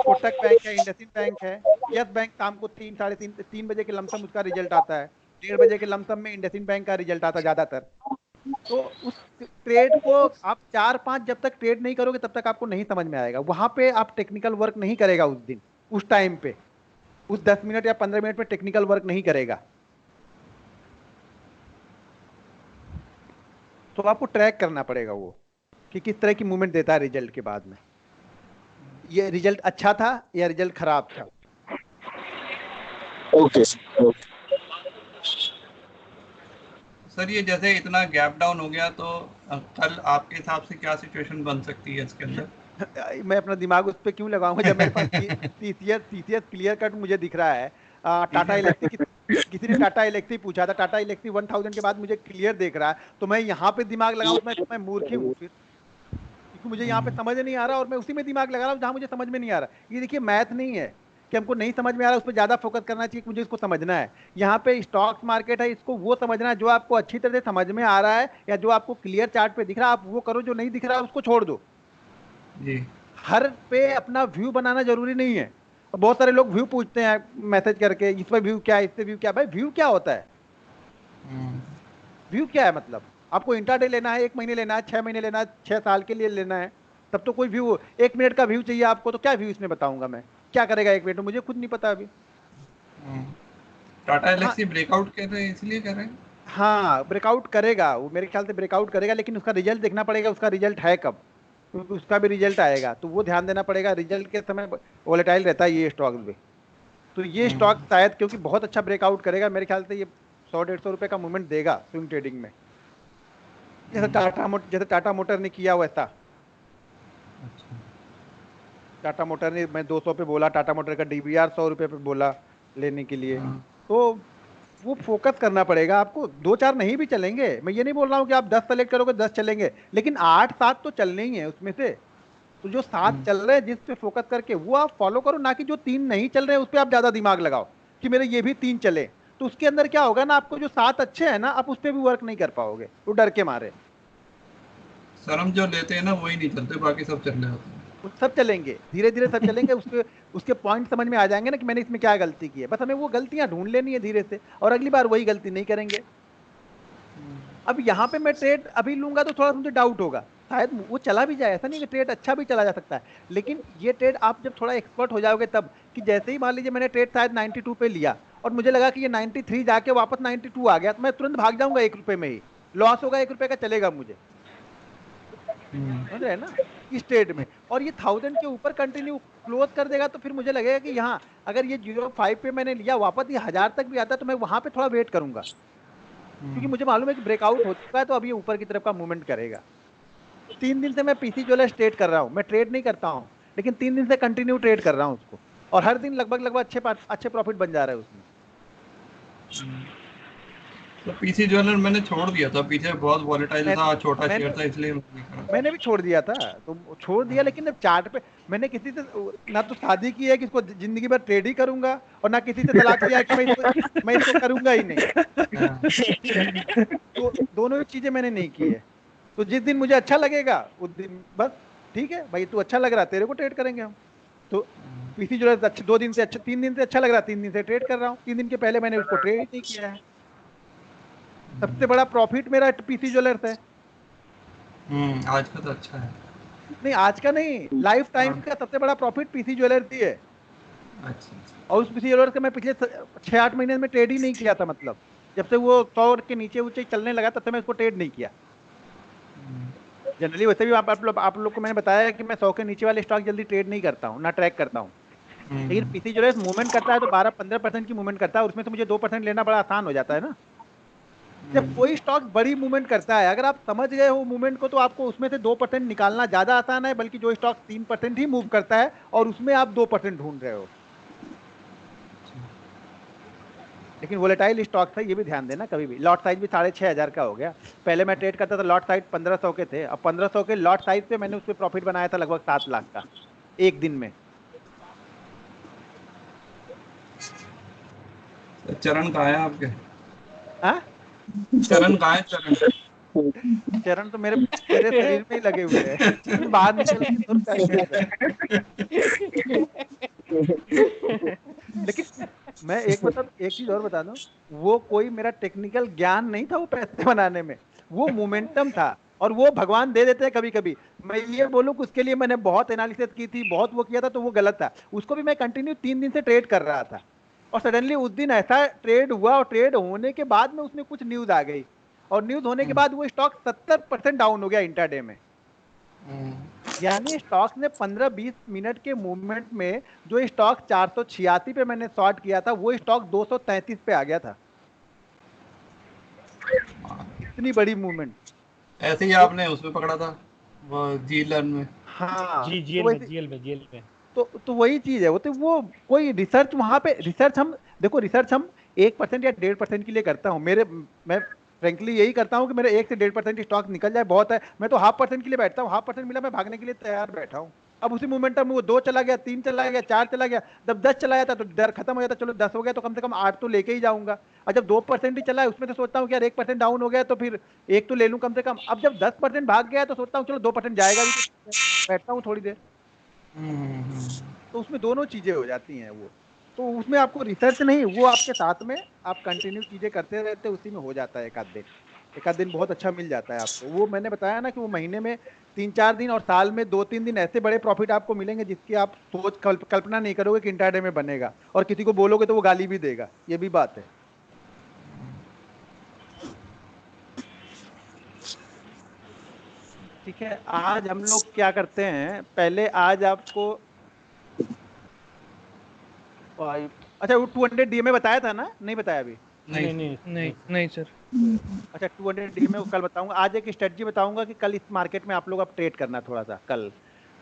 कोटक बैंक है, इंडसइंड बैंक है, यस बैंक शाम को 3 बजे के लमसम उसका रिजल्ट आता है, 1:30 बजे के लमसम में इंडसइंड बैंक का रिजल्ट आता है ज्यादातर। तो उस ट्रेड को आप 4-5 जब तक ट्रेड नहीं करोगे तब तक आपको नहीं समझ में आएगा, वहां पे आप टेक्निकल वर्क नहीं करेगा उस दिन, उस टाइम पे, उस 10 मिनट या 15 मिनट में टेक्निकल वर्क नहीं करेगा। तो आपको ट्रैक करना पड़ेगा वो कि किस तरह की मूवमेंट देता है रिजल्ट के बाद में, ये रिजल्ट अच्छा था या रिजल्ट खराब था। Okay sir, okay. सर ये जैसे इतना गैप डाउन हो गया, तो कल आपके हिसाब से क्या सिचुएशन बन सकती है इसके अंदर? मैं अपना दिमाग उस पर क्यों लगाऊंगा जब मेरे पास टीसीएस क्लियर कट मुझे दिख रहा है। टाटा इलेक्ट्रिक, किसी ने टाटा इलेक्ट्रिक पूछा था, टाटा इलेक्ट्रिक 1000 के बाद मुझे क्लियर देख रहा है, तो मैं यहाँ पे दिमाग लगाऊं, मैं मूर्ख हूँ फिर, क्योंकि मुझे यहाँ पे समझ नहीं आ रहा और मैं उसी में दिमाग लगा रहा हूँ जहाँ मुझे समझ में नहीं आ रहा। ये देखिए मैथ नहीं है कि हमको नहीं समझ में आ रहा, उस पर ज्यादा फोकस करना चाहिए कि मुझे इसको समझना है। यहाँ पे स्टॉक मार्केट है, इसको वो समझना है जो आपको अच्छी तरह से समझ में आ रहा है, या जो आपको क्लियर चार्ट पे दिख रहा है आप वो करो, जो नहीं दिख रहा है उसको छोड़ दो। जी। हर पे अपना व्यू बनाना जरूरी नहीं है। बहुत सारे लोग व्यू पूछते हैं मैसेज करके, इस पर व्यू क्या है, इस पे व्यू क्या है। भाई व्यू क्या होता है, व्यू क्या है मतलब? आपको इंट्राडे लेना है, 1 महीने लेना है, 6 महीने लेना है, 6 साल के लिए लेना है, तब तो कोई व्यू, 1 मिनट का व्यू चाहिए आपको, तो क्या व्यू इसमें बताऊंगा मैं, क्या करेगा 1 मिनट में, मुझे खुद नहीं पता अभी। टाटा एलेक्सी ब्रेकआउट कर रहे हैं, इसलिए कर रहे हैं। हाँ ब्रेकआउट करेगा वो, मेरे ख्याल से ब्रेकआउट करेगा, लेकिन उसका रिजल्ट देखना पड़ेगा, उसका रिजल्ट है कब, क्योंकि उसका भी रिजल्ट आएगा, तो वो ध्यान देना पड़ेगा। रिजल्ट के समय वोलेटाइल रहता है ये स्टॉक भी, तो ये स्टॉक शायद क्योंकि बहुत अच्छा ब्रेकआउट करेगा, मेरे ख्याल से ये 100-150 रुपए का मूवमेंट देगा स्विंग ट्रेडिंग में, जैसे टाटा मोटर ने किया वैसा। टाटा मोटर ने, मैं 200 पे बोला, टाटा मोटर का डीबीआर 100 रुपए पे बोला लेने के लिए, तो वो फोकस करना पड़ेगा आपको। 2-4 नहीं भी चलेंगे, मैं ये नहीं बोल रहा हूँ कि आप 10 सेलेक्ट करोगे 10 चलेंगे, लेकिन 8-7 तो चलने ही है उसमें से। तो जो 7 चल रहे हैं जिस पे फोकस करके वो आप फॉलो करो, ना कि जो 3 नहीं चल रहे हैं उस पर आप ज्यादा दिमाग लगाओ कि मेरे ये भी 3 चले, तो उसके अंदर क्या होगा ना, आपको जो 7 अच्छे हैं ना आप उस पर भी वर्क नहीं कर पाओगे, वो डर के मारे। सर हम जो लेते हैं ना वही नहीं चलते, बाकी सब चल रहे होते हैं। सब चलेंगे, धीरे धीरे सब चलेंगे, उसके पॉइंट समझ में आ जाएंगे ना कि मैंने इसमें क्या गलती की है, बस हमें वो गलतियां ढूंढ लेनी है धीरे से, और अगली बार वही गलती नहीं करेंगे। अब यहाँ पे मैं ट्रेड अभी लूंगा तो थोड़ा मुझे डाउट होगा, शायद वो चला भी जाए, ऐसा नहीं कि ट्रेड अच्छा भी चला जा सकता है, लेकिन ये ट्रेड आप जब थोड़ा एक्सपर्ट हो जाओगे तब, कि जैसे ही मान लीजिए मैंने ट्रेड शायद 92 पे लिया और मुझे लगा कि ये 93 जाके वापस 92 आ गया, तो मैं तुरंत भाग जाऊंगा 1 रुपए में ही, लॉस होगा 1 रुपए का, चलेगा मुझे, समझ रहे हैं ना, इस ट्रेड में। और ये 1000 के ऊपर कंटिन्यू क्लोज कर देगा तो फिर मुझे लगेगा कि यहाँ अगर ये 0.5 पे मैंने लिया, वापस ये 1000 तक भी आता है तो मैं वहां पे थोड़ा वेट करूंगा, क्योंकि मुझे मालूम है कि ब्रेकआउट हो चुका है, तो अब ये ऊपर की तरफ का मूवमेंट करेगा। 3 दिन से मैं पीसी ज्वेलर्स ट्रेड कर रहा हूँ, मैं ट्रेड नहीं करता हूँ, लेकिन 3 दिन से कंटिन्यू ट्रेड कर रहा हूँ उसको, और हर दिन लगभग अच्छे प्रॉफिट बन जा रहा है उसमें। तो पीसी ज्वेलर मैंने छोड़ दिया था, पीछे बहुत वॉलेटाइल था, छोटा शेयर था, इसलिए मैंने भी छोड़ दिया था, तो छोड़ दिया। लेकिन जब चार्ट पे मैंने किसी से ना तो शादी की है कि इसको जिंदगी भर ट्रेड ही करूंगा, और ना किसी से तलाक किया है कि मैं इसको करूंगा ही नहीं। तो दोनों ही चीजें मैंने नहीं की है। तो जिस दिन मुझे अच्छा लगेगा उस दिन बस ठीक है भाई, तू अच्छा लग रहा है तेरे को ट्रेड करेंगे हम। तो पीसी जो है अच्छा 2 दिन से अच्छा 3 दिन से अच्छा लग रहा है, 3 दिन से ट्रेड कर रहा हूँ। 3 दिन के पहले मैंने उसको ट्रेड नहीं किया है। सबसे बड़ा प्रॉफिट मेरा पीसी ज्वेलर्स है। आज का तो अच्छा है। नहीं आज का नहीं, लाइफ टाइम का सबसे बड़ा प्रॉफिट पीसी ज्वेलर्स ही है। अच्छा। और उस पीसी ज्वेलर्स का मैं पिछले 6-8 महीने में ट्रेड ही नहीं किया था। मतलब जब से वो 100 के नीचे ऊंचे चलने लगा तब से मैं उसको ट्रेड नहीं किया। जनरली वैसे भी आप लोग को मैंने बताया कि मैं 100 के नीचे वाले स्टॉक जल्दी ट्रेड नहीं करता हूँ, ना ट्रैक करता हूँ। लेकिन पीसी ज्वेलर्स मूवमेंट करता है तो 12-15% की मूवमेंट करता है, और उसमें से मुझे 2% लेना बड़ा आसान हो जाता है ना। जब कोई स्टॉक बड़ी मूवमेंट करता है, अगर आप समझ गए हो मूवमेंट को, तो आपको उसमें से 2% निकालना ज्यादा आसान है, बल्कि जो स्टॉक 3% ही मूव करता है और उसमें आप 2% ढूंढ रहे हो। लेकिन वोलेटाइल स्टॉक था, ये भी ध्यान देना। कभी भी लॉट साइज भी 6,500 का हो गया। पहले मैं ट्रेड करता था लॉट साइज 1500 के थे, अब 1500 के लॉट साइज पे मैंने उस पर प्रॉफिट बनाया था लगभग 7 लाख का एक दिन में। चरण कहाँ है आपके? हाँ चरण कहाँ है? चरण तो मेरे शरीर में ही लगे हुए हैं, बाहर निकल के तो लेकिन मैं एक चीज और बता दूं, वो कोई मेरा टेक्निकल ज्ञान नहीं था वो पैसे बनाने में, वो मोमेंटम था। और वो भगवान दे देते हैं कभी कभी। मैं ये बोलूं कि उसके लिए मैंने बहुत एनालिसिस की थी, बहुत वो किया था, तो वो गलत था। उसको भी मैं कंटिन्यू 3 दिन से ट्रेड कर रहा था, और सडनली उस दिन ऐसा ट्रेड हुआ, और ट्रेड होने के बाद में उसमें कुछ न्यूज आ गई, और न्यूज होने के बाद वो स्टॉक 70% डाउन हो गया इंट्राडे में। यानी स्टॉक ने 15-20 मिनट के मूवमेंट में जो स्टॉक 486 पे मैंने शॉर्ट किया था, वो स्टॉक 233 पे आ गया था। इतनी बड़ी मूवमेंट। ऐसे ही आपने उसमें पकड़ा था, वो जीलन में। हाँ जीएल में तो वही चीज है। वो तो वो कोई रिसर्च वहां पे, रिसर्च हम देखो, रिसर्च हम 1% या 1.5% के लिए करता हूँ। मैं फ्रेंकली यही करता हूँ कि मेरे 1 से 1.5% स्टॉक निकल जाए बहुत है। मैं तो 0.5% के लिए बैठता हूँ, 0.5% मिला मैं भागने के लिए तैयार बैठा हूँ। अब उसी मोमेंटम में वो 2 चला गया, 3 चला गया, 4 चला गया। जब 10 चला जाता तो डर खत्म हो जाता, चलो 10 हो गया तो कम से कम 8 तो लेके ही जाऊंगा। और जब 2% ही चला है उसमें तो सोचता हूँ कि यार 1% डाउन हो गया तो फिर 1 तो ले लूं कम से कम। अब जब 10% भाग गया तो सोचता हूँ चलो 2% जाएगा भी, तो बैठता हूँ थोड़ी देर। तो उसमें दोनों चीजें हो जाती हैं। वो तो उसमें आपको रिसर्च नहीं, वो आपके साथ में आप कंटिन्यू चीजें करते रहते, उसी में हो जाता है। एक आध दिन बहुत अच्छा मिल जाता है आपको। वो मैंने बताया ना कि वो महीने में 3-4 दिन और साल में 2-3 दिन ऐसे बड़े प्रॉफिट आपको मिलेंगे जिसकी आप कल्पना नहीं करोगे कि इंट्राडे में बनेगा, और किसी को बोलोगे तो वो गाली भी देगा। ये भी बात है। ठीक है, आज हम लोग क्या करते हैं, पहले आज आपको अच्छा वो 200 डीएमए बताया था ना, नहीं बताया अभी? नहीं सर। अच्छा 200 डीएमए को कल बताऊंगा। आज एक स्ट्रेटजी बताऊंगा कि कल इस मार्केट में आप लोग अब ट्रेड करना थोड़ा सा कल।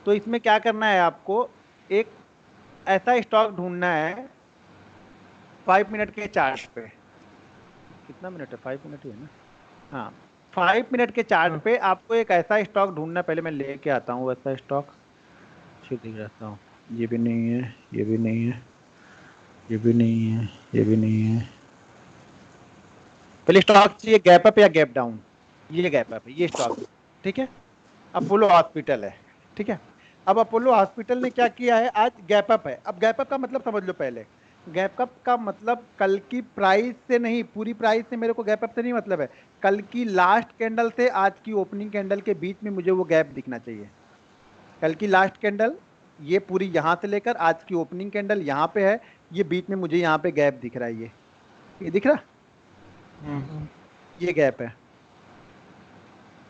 तो इसमें क्या करना है आपको, एक ऐसा स्टॉक ढूंढना है 5 मिनट के चार्ट पे। कितना मिनट है? 5 मिनट ही है ना। हाँ 5 मिनट के चार्ट पे आपको एक ऐसा स्टॉक ढूंढना है। पहले मैं लेके आता हूँ वैसा स्टॉक, दिख रहता हूँ। ये भी नहीं है, ये भी नहीं है, ये भी नहीं है, ये भी नहीं है। पहले स्टॉक चाहिए गैप अप या गैप डाउन। ये गैप अप है, ये स्टॉक। ठीक है, अपोलो हॉस्पिटल है। ठीक है, अब अपोलो हॉस्पिटल ने क्या किया है, आज गैप अप है। अब गैप अप का मतलब समझ लो पहले। गैप अप का मतलब कल की प्राइस से नहीं, पूरी प्राइस से मेरे को गैप अप से नहीं मतलब है। कल की लास्ट कैंडल से आज की ओपनिंग कैंडल के बीच में मुझे वो गैप दिखना चाहिए। कल की लास्ट कैंडल ये पूरी यहाँ से लेकर आज की ओपनिंग कैंडल यहाँ पे है, ये बीच में मुझे यहाँ पे गैप दिख रहा है। ये दिख रहा, ये गैप है।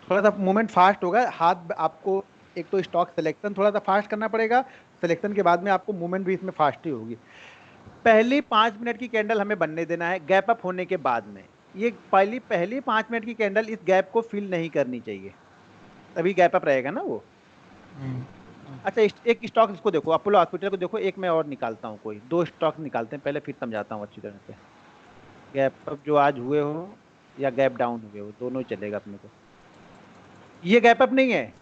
थोड़ा सा मूवमेंट फास्ट होगा, हाथ आपको एक तो स्टॉक सिलेक्शन थोड़ा सा फास्ट करना पड़ेगा। सिलेक्शन के बाद में आपको मूवमेंट भी इसमें फास्ट ही होगी। पहली 5 मिनट की कैंडल हमें बनने देना है गैप अप होने के बाद में। ये पहली 5 मिनट की कैंडल इस गैप को फिल नहीं करनी चाहिए, तभी गैप अप रहेगा ना वो। अच्छा एक स्टॉक इसको देखो, अपोलो हॉस्पिटल को देखो, एक मैं और निकालता हूँ, कोई दो स्टॉक निकालते हैं पहले, फिर समझाता हूँ अच्छी तरह से। गैप अप जो आज हुए हो या गैप डाउन हुए हो, दोनों ही चलेगा अपने को। ये गैप अप नहीं है,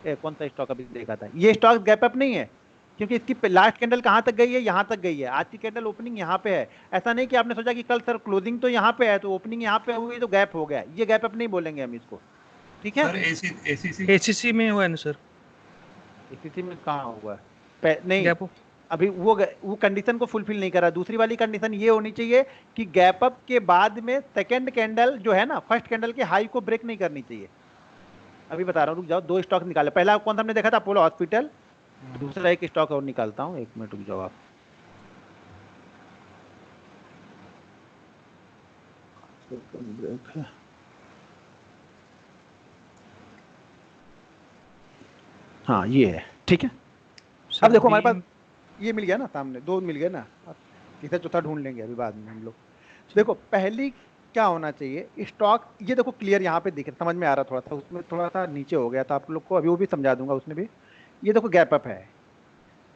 कौन सा स्टॉक अभी देखा था, ये स्टॉक गैप अप नहीं है, क्योंकि इसकी लास्ट कैंडल कहाँ तक गई है, यहाँ तक गई है। आज की कैंडल ओपनिंग यहाँ पे है। ऐसा नहीं कि आपने सोचा कि कल सर क्लोजिंग तो यहाँ पे है तो ओपनिंग यहाँ पे हुई तो गैप हो गया, ये गैप अप नहीं बोलेंगे हम इसको, ठीक है। सर एसीसी एसीसी में हुआ है ना सर, स्थिति में कहाँ हुआ नहीं, गैप अप। अभी वो कंडीशन को फुलफिल नहीं करा। दूसरी वाली कंडीशन ये होनी चाहिए कि गैप अप के बाद में सेकंड कैंडल जो है ना, फर्स्ट कैंडल के हाई को ब्रेक नहीं करनी चाहिए। अभी बता रहा हूँ, रुक जाओ, दो स्टॉक निकाले। पहला कौन सा हमने देखा था, अपोलो हॉस्पिटल। दूसरा एक स्टॉक और निकालता हूँ, एक मिनट रुक जाओ आप। हाँ ये है, ठीक है। अब देखो हमारे पास ये मिल गया ना, सामने दो मिल गए ना, तीसरा चौथा ढूंढ लेंगे अभी बाद में हम लोग। देखो पहली क्या होना चाहिए, स्टॉक ये देखो क्लियर यहाँ पे दिख रहा, समझ में आ रहा, थोड़ा सा उसमें थोड़ा सा नीचे हो गया था आप लोग को, अभी वो भी समझा दूंगा उसमें भी। ये देखो गैप अप है,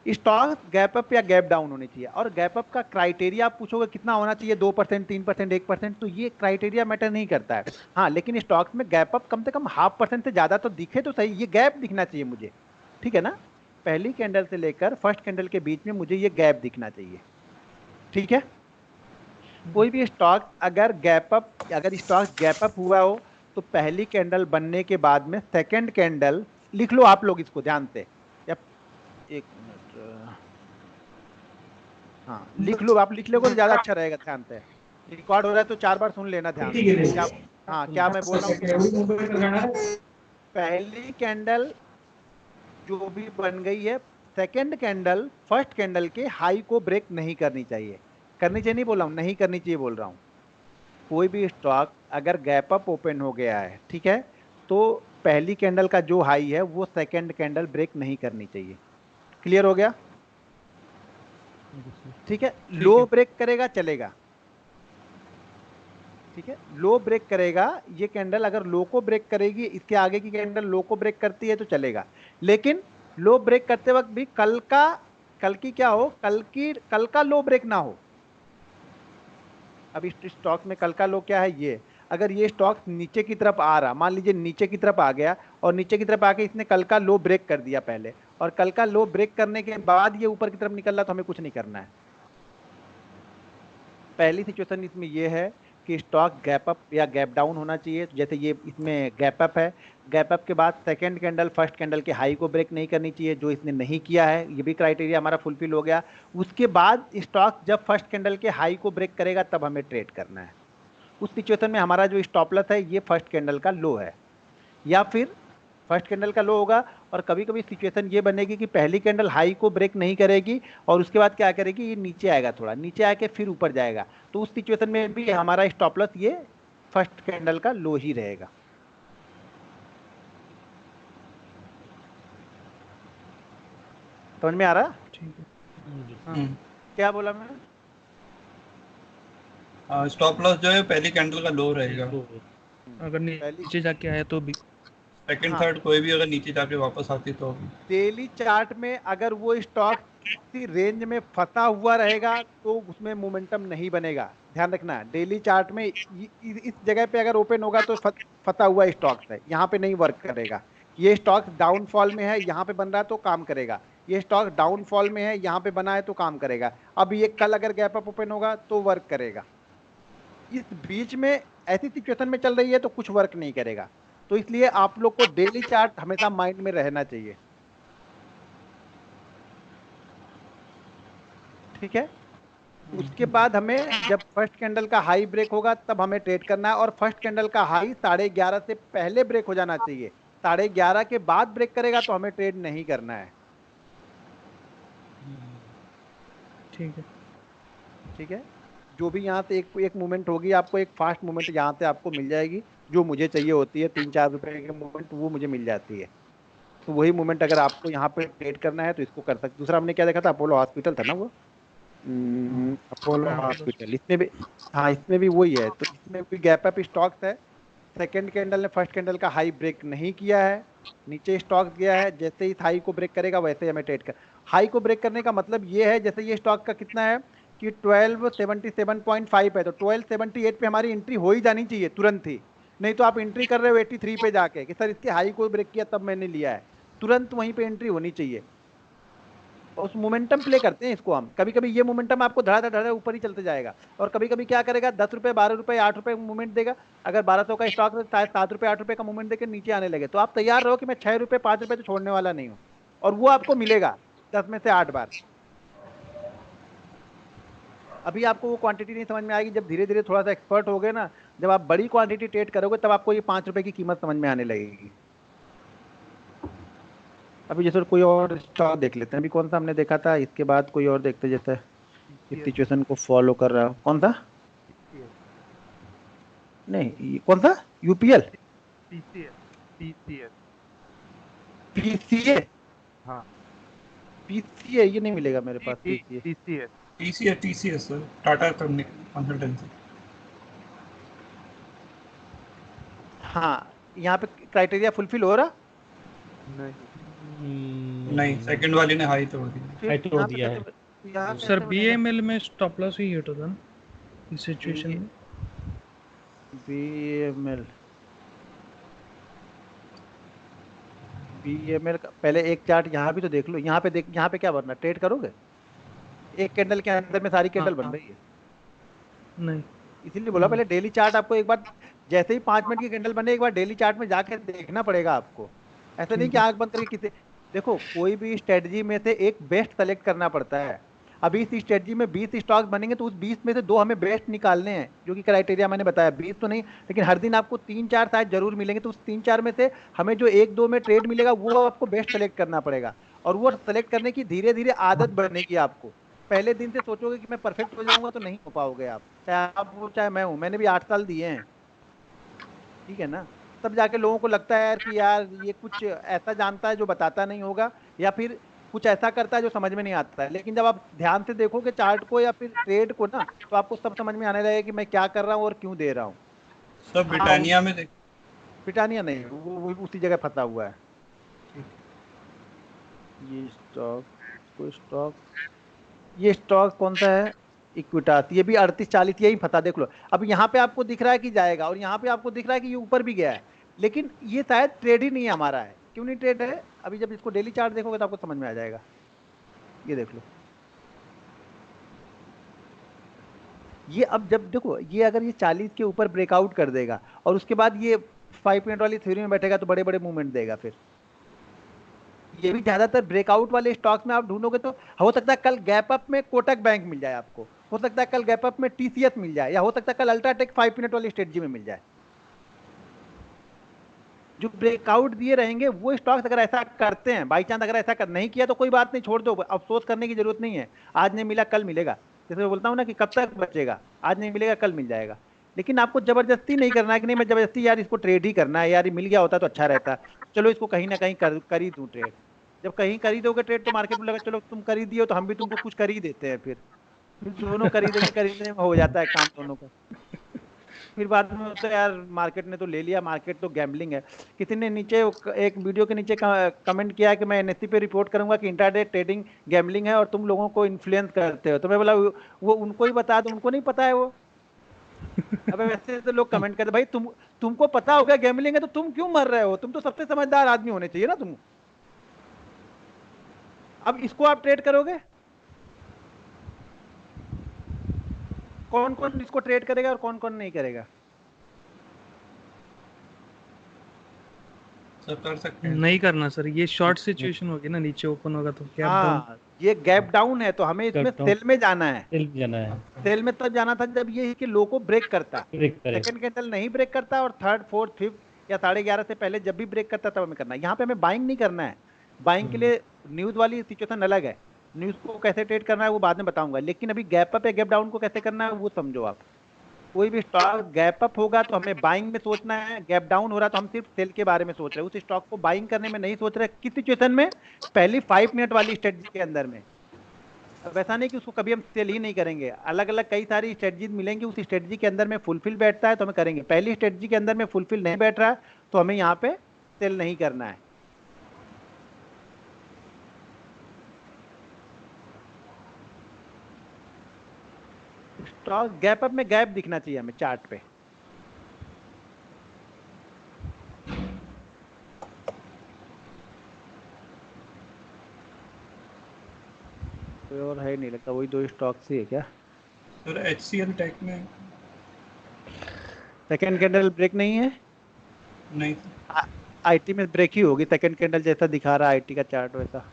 स्टॉक गैप अप या गैप डाउन होनी चाहिए। और गैप अप का क्राइटेरिया आप पूछोगे कितना होना चाहिए, 2%, 3%, 1%, तो ये क्राइटेरिया मैटर नहीं करता है। हाँ लेकिन स्टॉक्स में गैप अप कम से कम 0.5% से ज़्यादा तो दिखे तो सही, ये गैप दिखना चाहिए मुझे, ठीक है ना। पहली कैंडल से लेकर फर्स्ट कैंडल के बीच में मुझे ये गैप दिखना चाहिए, ठीक है। कोई भी स्टॉक अगर स्टॉक गैप अप हुआ हो तो पहली कैंडल बनने के बाद में सेकंड कैंडल, लिख लो आप लोग इसको ध्यान से, या एक मिनट, हाँ लिख लो आप, लिख लोगे तो ज्यादा अच्छा रहेगा। ध्यान से रिकॉर्ड हो रहा है तो 4 बार सुन लेना ध्यान से। क्या हाँ क्या मैं बोल रहा हूँ, पहली कैंडल जो भी बन गई है, सेकंड कैंडल फर्स्ट कैंडल के हाई को ब्रेक नहीं करनी चाहिए। करनी चाहिए नहीं बोल रहा हूँ, नहीं करनी चाहिए बोल रहा हूँ। कोई भी स्टॉक अगर गैप अप ओपन हो गया है, ठीक है, तो पहली कैंडल का जो हाई है वो सेकंड कैंडल ब्रेक नहीं करनी चाहिए। क्लियर हो गया, ठीक है। लो ब्रेक करेगा चलेगा, ठीक है, लो ब्रेक करेगा। ये कैंडल अगर लो को ब्रेक करेगी, इसके आगे की कैंडल लो को ब्रेक करती है तो चलेगा। लेकिन लो ब्रेक करते वक्त भी कल की क्या हो, कल का लो ब्रेक ना हो। अब इस स्टॉक में कल का लो क्या है, ये अगर ये स्टॉक नीचे की तरफ आ रहा, मान लीजिए नीचे की तरफ आ गया और नीचे की तरफ आके इसने कल का लो ब्रेक कर दिया पहले, और कल का लो ब्रेक करने के बाद ये ऊपर की तरफ निकल रहा, तो हमें कुछ नहीं करना है। पहली सिचुएशन इसमें ये है कि स्टॉक गैप अप या गैप डाउन होना चाहिए। जैसे ये इसमें गैप अप है, गैप अप के बाद सेकंड कैंडल फर्स्ट कैंडल के हाई को ब्रेक नहीं करनी चाहिए, जो इसने नहीं किया है। ये भी क्राइटेरिया हमारा फुलफिल हो गया। उसके बाद स्टॉक जब फर्स्ट कैंडल के हाई को ब्रेक करेगा तब हमें ट्रेड करना है। उस सिचुएशन में हमारा जो स्टॉप लॉस है ये फर्स्ट कैंडल का लो है, या फिर फर्स्ट कैंडल का लो होगा। और कभी कभी सिचुएशन ये बनेगी कि पहली कैंडल हाई को ब्रेक नहीं करेगी और उसके बाद क्या करेगी, ये नीचे आएगा, थोड़ा नीचे आके फिर ऊपर जाएगा। तो उस सिचुएशन में भी हमारा स्टॉप लॉस ये फर्स्ट कैंडल का लो ही रहेगा। समझ में आ रहा, ठीक है। क्या बोला मैंने? स्टॉप लॉस जो है पहली कैंडल का लो रहेगा। अगर नीचे जाके आया तो भी सेकंड हाँ। थर्ड कोई भी अगर नीचे जाके वापस आती तो भी। डेली चार्ट में अगर वो स्टॉक किसी रेंज में फंसा हुआ रहेगा तो उसमें मोमेंटम नहीं बनेगा, ध्यान रखना। डेली चार्ट में इस जगह पे अगर ओपन होगा तो फंसा हुआ स्टॉक है, यहाँ पे नहीं वर्क करेगा। ये स्टॉक डाउनफॉल में है, यहाँ पे बन रहा है तो काम करेगा। ये स्टॉक डाउनफॉल में है, यहाँ पे बना है तो काम करेगा। अब ये कल अगर गैप अप ओपन होगा तो वर्क करेगा। इस बीच में ऐसी सिचुएशन में चल रही है तो कुछ वर्क नहीं करेगा। तो इसलिए आप लोग को डेली चार्ट हमेशा माइंड में रहना चाहिए, ठीक है। उसके बाद हमें जब फर्स्ट कैंडल का हाई ब्रेक होगा तब हमें ट्रेड करना है, और फर्स्ट कैंडल का हाई 11:30 से पहले ब्रेक हो जाना चाहिए। 11:30 के बाद ब्रेक करेगा तो हमें ट्रेड नहीं करना है, ठीक है। ठीक है। जो भी यहाँ से एक मूवमेंट होगी, आपको एक फास्ट मूवमेंट यहाँ से आपको मिल जाएगी, जो मुझे चाहिए होती है 3-4 रुपए की मूवमेंट, वो मुझे मिल जाती है। तो वही मूवमेंट अगर आपको यहाँ पे ट्रेड करना है तो इसको कर सकते। दूसरा हमने क्या देखा था, अपोलो हॉस्पिटल था ना वो, अपोलो हॉस्पिटल। इसमें भी, हाँ इसमें भी वही है। तो इसमें भी गैप अप स्टॉक्स है, सेकेंड कैंडल ने फर्स्ट कैंडल का हाई ब्रेक नहीं किया है, नीचे स्टॉक गया है, जैसे ही हाई को ब्रेक करेगा वैसे ही हमें ट्रेड कर। हाई को ब्रेक करने का मतलब ये है, जैसे ये स्टॉक का कितना है कि 1277.5 है, तो 1278 पे हमारी एंट्री हो ही जानी चाहिए तुरंत ही। नहीं तो आप एंट्री कर रहे हो 83 पे जाके कि सर इसके हाई को ब्रेक किया तब मैंने लिया है, तुरंत वहीं पे एंट्री होनी चाहिए। और उस मोमेंटम प्ले करते हैं इसको हम। कभी कभी ये मोमेंटम आपको धड़ा धड़ा ऊपर ही चलते जाएगा, और कभी कभी क्या करेगा 10 रुपए 12 रुपए 8 रुपए मूवमेंट देगा। अगर 1200 का स्टॉक है तो शायद 7 रुपए 8 रुपए का मूवमेंट देकर नीचे आने लगे, तो आप तैयार रहो कि मैं 6 रुपए 5 रुपए तो छोड़ने वाला नहीं हूँ, और वो आपको मिलेगा 10 में से 8 बार। अभी आपको वो क्वांटिटी नहीं समझ में आएगी, जब धीरे धीरे थोड़ा सा एक्सपर्ट हो गए ना, जब आप बड़ी क्वांटिटी ट्रेड करोगे तब आपको ये 5 रुपए की कीमत समझ में आने लगेगी। अभी जैसे कोई और स्टॉक देख लेते हैं, अभी कौन सा हमने देखा था, इसके बाद कोई और देखते जैसे इस सिचुएशन को फॉलो कर रहा हो। कौन सा? नहीं, कौन सा? UPL, PCA. हाँ पीसीए ये नहीं मिलेगा मेरे पास। TCS sir, Tata consultancy. हाँ, यहाँ पे क्राइटेरिया फुलफिल हो रहा नहीं, सेकंड वाली ने हाई तोड़ दी। हाई तोड़ दिया है सर। बीएमएल में स्टॉप लॉस ही हिट होता ना इस सिचुएशन में। बीएमएल का पहले एक चार्ट यहाँ भी तो देख लो। यहाँ पे देख, यहाँ पे क्या बनना, ट्रेड करोगे? एक कैंडल के अंदर में सारी कैंडल बन रही है। नहीं, इसीलिए बोला पहले डेली चार्ट आपको एक बार, जैसे ही 5 मिनट की कैंडल बने एक बार डेली चार्ट में जाकर देखना पड़ेगा आपको। ऐसा नहीं कि आंख बंद करके किसी, देखो कोई भी स्ट्रेटजी में से एक बेस्ट सेलेक्ट करना पड़ता है। अभी इस स्ट्रेटजी में 20 स्टॉक बनेंगे तो उस 20 में से 2 हमें बेस्ट निकालने हैं, जो कि क्राइटेरिया मैंने बताया। 20 तो नहीं, लेकिन हर दिन आपको 3-4 शायद जरूर मिलेंगे, तो उस 3-4 में से हमें जो 1-2 में ट्रेड मिलेगा वो आपको बेस्ट सेलेक्ट करना पड़ेगा। और वो सेलेक्ट करने की धीरे धीरे आदत बनेगी आपको। पहले दिन से सोचोगे कि मैं परफेक्ट हो जाऊंगा तो नहीं हो पाओगे आप, चाहे आप हो चाहे मैं हूँ। मैंने भी 8 साल दिए हैं, ठीक है ना। तब जाके लोगों को लगता है यार कि यार ये कुछ ऐसा जानता है जो बताता नहीं होगा, या फिर कुछ ऐसा करता है जो समझ में नहीं आता है। लेकिन जब आप ध्यान से देखोगे चार्ट को या फिर ट्रेड को ना, तो आपको सब समझ में आने लगेगा कि मैं क्या कर रहा हूँ और क्यों दे रहा हूँ। सब ब्रिटानिया में देख, ब्रिटानिया नहीं, वो उसी जगह फंसा हुआ है। ये स्टॉक कौन सा है? इक्विटास। ये भी 38-40 यही फंसा, देख लो। अब यहाँ पे आपको दिख रहा है कि जाएगा, और यहाँ पे आपको दिख रहा है कि ये ऊपर भी गया है, लेकिन ये शायद ट्रेड ही नहीं है हमारा है। क्यों नहीं ट्रेड है? अभी जब इसको डेली चार्ट देखोगे तो आपको समझ में आ जाएगा। ये देख लो, ये अब जब देखो, ये अगर ये 40 के ऊपर ब्रेकआउट कर देगा और उसके बाद ये 5 मिनट वाली थ्योरी में बैठेगा तो बड़े बड़े मूवमेंट देगा। फिर ये भी ज्यादातर ब्रेकआउट वाले स्टॉक्स में आप ढूंढोगे तो हो सकता है कल गैप अप में कोटक बैंक मिल जाए आपको, हो सकता है कल गैप अप में टीसीएस मिल जाए, या हो सकता है कल अल्ट्राटेक 5 मिनट वाली स्ट्रेटजी में मिल जाए। जो ब्रेकआउट दिए रहेंगे वो स्टॉक्स अगर ऐसा करते हैं, बाई चांस अगर ऐसा नहीं किया तो कोई बात नहीं, छोड़ दो, अफसोस करने की जरूरत नहीं है। आज नहीं मिला कल मिलेगा, जैसे मैं बोलता हूँ ना कि कब तक बचेगा, आज नहीं मिलेगा कल मिल जाएगा। लेकिन आपको जबरदस्ती नहीं करना है कि नहीं मैं जबरदस्ती यार इसको ट्रेड ही करना है, यार मिल गया होता तो अच्छा रहता, चलो इसको कहीं ना कहीं कर ही दूं ट्रेड। जब कहीं कर ही दोगे ट्रेड तो मार्केट में लगा चलो तुम कर ही दियो तो हम भी तुमको कुछ कर ही देते हैं। फिर दोनों खरीदने में हो जाता है काम दोनों का। फिर बाद में तो यार मार्केट ने तो ले लिया, मार्केट तो गैम्बलिंग है। किसी ने नीचे एक वीडियो के नीचे कमेंट किया कि मैं एनएससी पे रिपोर्ट करूंगा कि इंट्राडे ट्रेडिंग गैम्बलिंग है और तुम लोगों को इन्फ्लुएंस करते हो। तो मैं बोला वो उनको ही बता दो, उनको नहीं पता है वो। अब वैसे तो लोग कमेंट करते भाई तुमको पता होगा गैम्बलिंग है तो तुम क्यों मर रहे हो, तुम तो सबसे समझदार आदमी होने चाहिए ना तुम। अब इसको आप ट्रेड करोगे, कौन कौन इसको ट्रेड करेगा और कौन कौन नहीं करेगा? सब कर सकते हैं। नहीं करना सर, ये शॉर्ट सिचुएशन होगी ना, नीचे ओपन होगा तो क्या? हाँ, ये गैप डाउन है तो हमें इसमें सेल में जाना है। सेल में तब जाना था जब ये कि लो को ब्रेक करता, सेकंड कैंडल नहीं ब्रेक करता, और थर्ड फोर्थ फिफ्थ या 11:30 से पहले जब भी ब्रेक करता तब हमें करना है। यहाँ पे हमें बाइंग नहीं करना है। बाइंग के लिए न्यूज वाली सिचुएशन अलग है, न्यूज को कैसे ट्रेड करना है वो बाद में बताऊंगा। लेकिन अभी गैप अप या गैप डाउन को कैसे करना है वो समझो आप। कोई भी स्टॉक गैप अप होगा तो हमें बाइंग में सोचना है, गैप डाउन हो रहा तो हम सिर्फ सेल के बारे में सोच रहे हैं, उस स्टॉक को बाइंग करने में नहीं सोच रहे। किस सिचुएशन में? पहली 5 मिनट वाली स्ट्रेटजी के अंदर में। वैसा नहीं कि उसको कभी हम सेल ही नहीं करेंगे, अलग अलग कई सारी स्ट्रेटजी मिलेंगी, उस स्ट्रेटजी के अंदर में फुलफिल बैठता है तो हमें करेंगे। पहली स्ट्रेटजी के अंदर में फुलफिल नहीं बैठ रहा है तो हमें यहाँ पे सेल नहीं करना है। स्टॉक गैप अप में गैप दिखना चाहिए हमें चार्ट पे। कोई और है नहीं लगता, वही दो स्टॉक ही है क्या? सर HCL टेक में सेकंड कैंडल ब्रेक नहीं है? नहीं, आईटी में ब्रेक ही होगी, सेकंड कैंडल जैसा दिखा रहा है आईटी का चार्ट वैसा।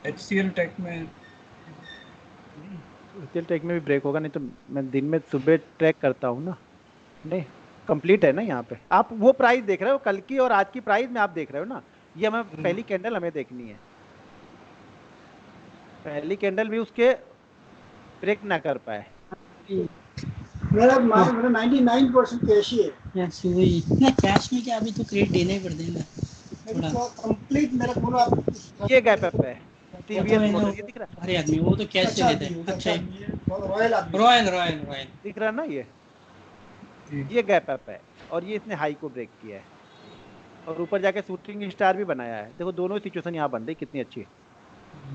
HCL टेक में एचसीएल टेक में भी ब्रेक होगा, नहीं तो मैं दिन में सुबह ट्रैक करता हूँ ना। नहीं कंप्लीट है ना यहाँ पे। आप वो प्राइस देख रहे हो कल की और आज की प्राइस में आप देख रहे हो ना, ये हमें पहली कैंडल हमें देखनी है। पहली कैंडल भी उसके ब्रेक ना कर पाए। मेरा 99% कैश ही है। यस वही ना, कैश में क्या अभी तो क्रेडिट देना ही पड़ते हैं मेरा कंप्लीट मेरा पूरा ये गैप अप है टीवीएस मोटर, ये दिख रहा है? अरे आदमी वो तो कैश से लेते हैं। अच्छा रॉयल आदमी रॉयल रॉयल रॉयल दिख रहा है ना ये गैप अप है और ये इसने हाई को ब्रेक किया है और ऊपर जाके शूटिंग स्टार भी बनाया है। देखो दोनों सिचुएशन यहाँ बन रही कितनी अच्छी है।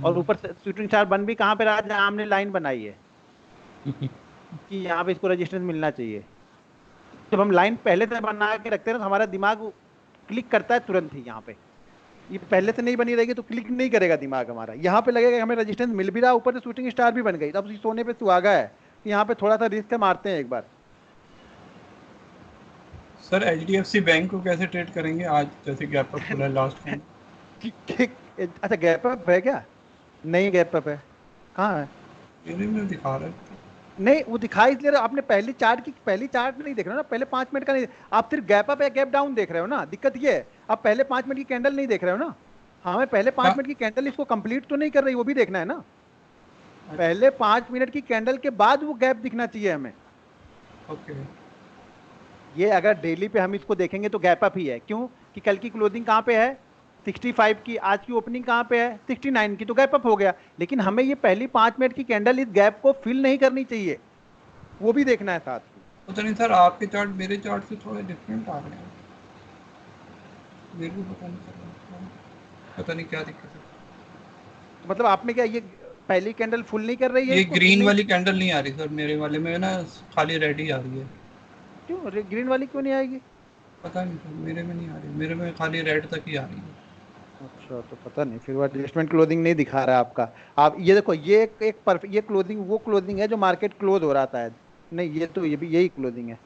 और ऊपर शूटिंग स्टार बन भी कहाँ पे रहा, जहाँ हमने लाइन बनाई है कि यहाँ पे इसको रेजिस्टेंस मिलना चाहिए। जब हम लाइन पहले से बना के रखते हैं तो हमारा दिमाग क्लिक करता है तुरंत ही। यहाँ पे ये पहले से नहीं बनी रहेगी तो क्लिक नहीं करेगा दिमाग हमारा। यहाँ पे लगेगा हमें रेजिस्टेंस मिल भी रहा, ऊपर से शूटिंग स्टार भी बन गई, तब सोने पे सुहागा है। यहाँ पे थोड़ा सा रिस्क मारते हैं एक बार। सर HDFC बैंक को कैसे ट्रेड करेंगे आज, जैसे गैप अप खुला लास्ट में? ठीक, अच्छा गैप अप है क्या? नहीं गैप अप है, कहाँ है? मेरे में दिखा रहा है। नहीं वो दिखाई इसलिए आपने पहली चार्ट नहीं देख रहे हो ना, पहले 5 मिनट का नहीं, आप सिर्फ गैप अप या गैप डाउन देख रहे हो ना। दिक्कत ये है आप पहले 5 मिनट की कैंडल नहीं देख रहे हो ना। हमें पहले 5 मिनट की कैंडल इसको कंप्लीट तो नहीं कर रही, वो भी देखना है ना। पहले 5 मिनट की कैंडल के बाद वो गैप दिखना चाहिए हमें। ओके, ये अगर डेली पे हम इसको देखेंगे तो गैप अप ही है। क्यों कि कल की क्लोजिंग कहाँ पे है 65 की, आज की ओपनिंग कहाँ पे है 69 की, तो गैप अप हो गया। लेकिन हमें ये पहली 5 मिनट की कैंडल इस गैप को फिल नहीं करनी चाहिए, वो भी देखना है साथ में। पता नहीं सर आपके चार्ट मेरे चार्ट से थोड़ा डिफरेंट आ रहे हैं, मेरे को पता नहीं क्या दिक्कत है। तो मतलब आप में क्या ये पहली कैंडल फुल नहीं कर रही है? ये ग्रीन वाली कैंडल नहीं आ रही सर, मेरे वाले में ना खाली रेड ही आ रही है। क्यों ग्रीन वाली क्यों नहीं आएगी? पता नहीं सर, मेरे में नहीं आ रही, मेरे में खाली रेड तक ही आ रही है। अच्छा तो पता नहीं, फिर वो एडजस्टमेंट क्लोजिंग नहीं दिखा रहा है आपका। आप ये देखो, ये एक परफेक्ट, ये क्लोजिंग वो क्लोजिंग है जो मार्केट क्लोज हो रहा था। नहीं ये तो ये भी यही क्लोजिंग है,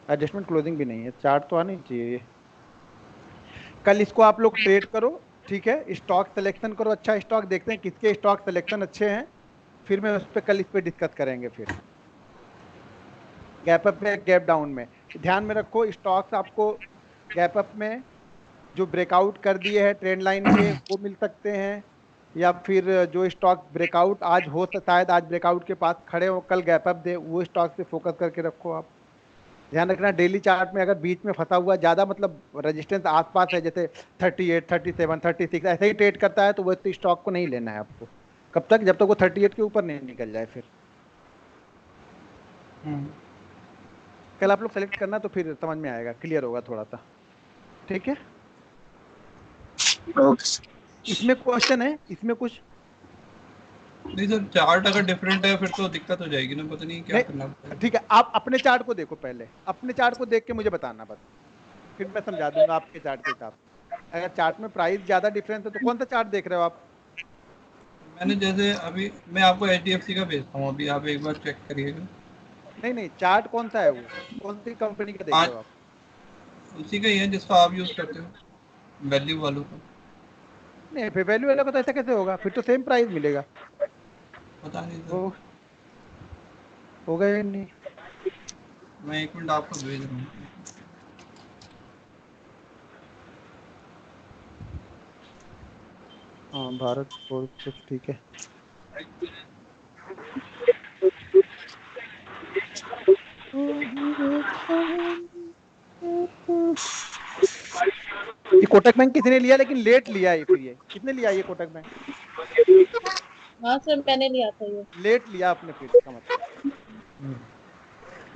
एडजस्टमेंट क्लोजिंग भी नहीं है। चार्ट तो आनी चाहिए ये। कल इसको आप लोग ट्रेड करो, ठीक है, स्टॉक सिलेक्शन करो, अच्छा स्टॉक देखते हैं किसके स्टॉक सिलेक्शन अच्छे हैं, फिर मैं उस पर कल इस पर डिस्कस करेंगे। फिर गैप अप में गैप डाउन में ध्यान में रखो, स्टॉक्स आपको गैप अप में जो ब्रेकआउट कर दिए हैं ट्रेंड लाइन के वो मिल सकते हैं, या फिर जो स्टॉक ब्रेकआउट आज हो शायद आज ब्रेकआउट के पास खड़े हो कल गैप अप दे, वो स्टॉक पे फोकस करके रखो। आप ध्यान रखना डेली चार्ट में अगर बीच में फंसा हुआ ज़्यादा मतलब रेजिस्टेंस आसपास है, जैसे 38, 37, 36 ऐसे ही ट्रेड करता है, तो वो स्टॉक को नहीं लेना है आपको। कब तक? जब तक वो 38 के ऊपर नहीं निकल जाए। फिर कल आप लोग सेलेक्ट करना तो फिर समझ में आएगा, क्लियर होगा थोड़ा सा, ठीक है? इसमें क्वेश्चन है, इसमें कुछ नहीं सर, चार्ट अगर डिफरेंट है फिर तो दिक्कत हो जाएगी ना, पता नहीं क्या करना पड़ेगा। ठीक है, आप अपने चार्ट को देखो, पहले अपने चार्ट को देख के मुझे बताना बस, फिर मैं समझा दूंगा आपके चार्ट के हिसाब से। अगर चार्ट में प्राइस ज्यादा डिफरेंस है तो कौन सा चार्ट देख रहे हो आप? मैंने जैसे अभी मैं आपको HDFC का भेजता हूँ, अभी आप एक बार चेक करिएगा। नहीं चार्ट कौन सा है, वो कौन सी कंपनी का देख रहे हो आप? उसी का ही है जिसका आप यूज करते हो, वैल्यू वालों का। नहीं फिर वैल्यू वाला को तो ऐसा कैसे होगा, फिर तो सेम प्राइस मिलेगा। पता नहीं वो होगा ही नहीं। मैं एक मिनट आपको भेज रहा हूँ। हाँ भारत और कुछ ठीक है। ये कोटक बैंक किसने लिया, लेकिन लेट लिया है। फिर ये कितने लिया ये कोटक बैंक? हाँ सर मैंने लिया था ये, लेट लिया आपने फिर, इसका मतलब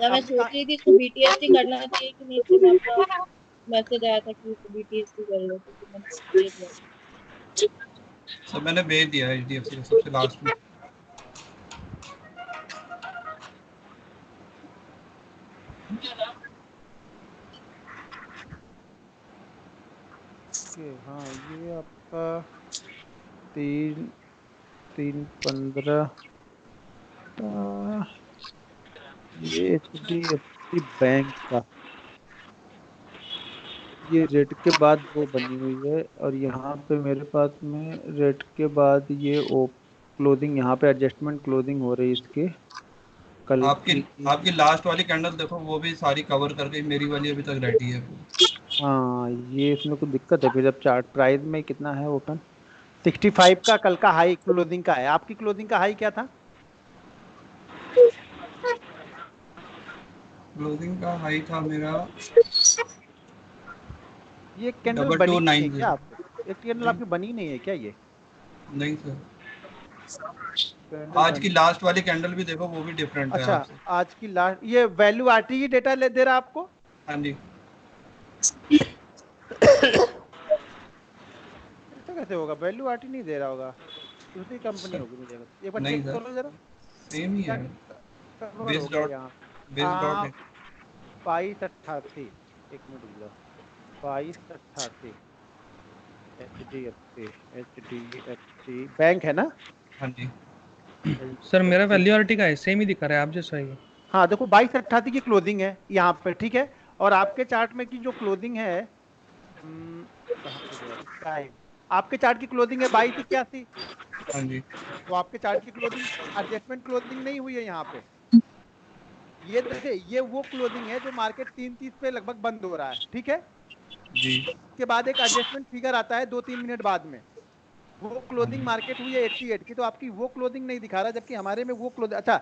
जब मैं सोच रही थी इसको BTSC करना चाहिए कि नहीं, तो आपका मैसेज आया था कि BTSC कर लो, तो मैंने ले लिया। सब मैंने भेज दिया HDFC का सबसे लास्ट में। ओके हाँ ये आपका 3.15 ये HDFC बैंक का ये रेट के बाद वो बनी हुई है, और यहाँ पे मेरे पास में रेट के बाद ये ओ क्लोजिंग, यहाँ पे एडजस्टमेंट क्लोजिंग हो रही है इसके कल आपकी आपकी लास्ट वाली कैंडल देखो, वो भी सारी कवर कर गई, मेरी वाली अभी तक रेडी है। हाँ ये इसमें कुछ दिक्कत है फिर, जब चार्ट प्राइस में कितना है ओपन 65 का कल का हाई क्लोजिंग का है। आपकी क्लोजिंग का हाई क्या था? क्लोजिंग का हाई था मेरा ये कैंडल बनी नहीं है 2290। क्या आपको? एक कैंडल आपकी बनी नहीं है क्या ये? नहीं सर, आज की लास्ट वाली कैंडल भी देखो, वो भी डिफरेंट है अच्छा आपसे। आज की लास्ट ये वैल्यू आरटी की डेटा दे रहा आपको? हाँ जी। ऐसा कैसे होगा? वैल्यू आरटी नहीं दे रहा होगा, दूसरी कंपनी होगी मुझे लगता है। एक बार नहीं चेक सर, करो जरा, सेम ही है। सर्वर बेस होगा डॉट यहाँ बेस डॉट है। 2288 एक मिनट रुक जाओ 2288 HDFC बैंक है ना? हाँ जी। सर मेरा वैल्यू आरटी का है, सेम ही दिखा रहा है आप जैसा ही। हाँ देखो 2288 की क्लोजिंग है यहाँ पे, ठीक है। और आपके चार्ट में की जो क्लोजिंग है कहाँ पे गया? टाइम आपके चार्ट की क्लोजिंग है 2281। हाँ जी। तो आपके चार्ट की क्लोजिंग एडजस्टमेंट क्लोजिंग नहीं हुई है यहाँ पे। ये देखिए ये वो क्लोजिंग है जो मार्केट 3:30 पे लगभग बंद हो रहा है, ठीक है जी। के बाद एक एडजस्टमेंट फिगर आता है 2-3 मिनट बाद में, वो क्लोजिंग मार्केट हुई है 88 की। तो आपकी वो क्लोजिंग नहीं दिखा रहा, जबकि हमारे में वो क्लोज अच्छा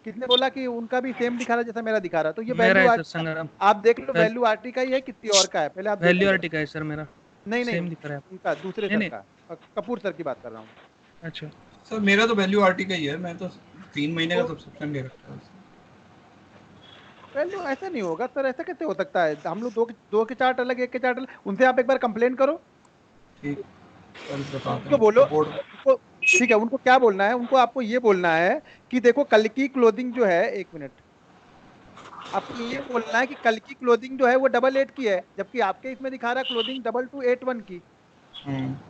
किसने बोला कि उनका भी सेम दिखा रहा जैसा मेरा दिखा रहा? तो ये मेरा वैल्यू है सर संग्राम, आप देख लो, वैल्यू आरटी का ही है किसी और का है पहले आप देख वैल्यू लो। आरटी का है सर मेरा, नहीं सेम नहीं दिख रहा है। उनका दूसरे नहीं सर नहीं, का, कपूर सर की बात कर रहा हूँ। अच्छा सर मेरा तो वैल्यू आरटी का ही है, मैं तो 3 महीने का तो सब्सक्रिप्शन ले रखा है। वैल्यू ऐसा नहीं होगा सर, ऐसा कैसे हो सकता है? हम लोग दो के चार्ट अलग, एक के चार्ट अलग, उनसे आप एक बार कंप्लेन करो। ठीक, कल बताते उनको हैं बोलो सपोर्ट। उनको, ठीक है उनको क्या बोलना है? उनको आपको ये बोलना है कि देखो कल की क्लोजिंग जो है, एक मिनट, आपको ये बोलना है कि कल की क्लोजिंग जो है वो 88 की है, जबकि आपके इसमें दिखा रहा है क्लोजिंग 2281 की।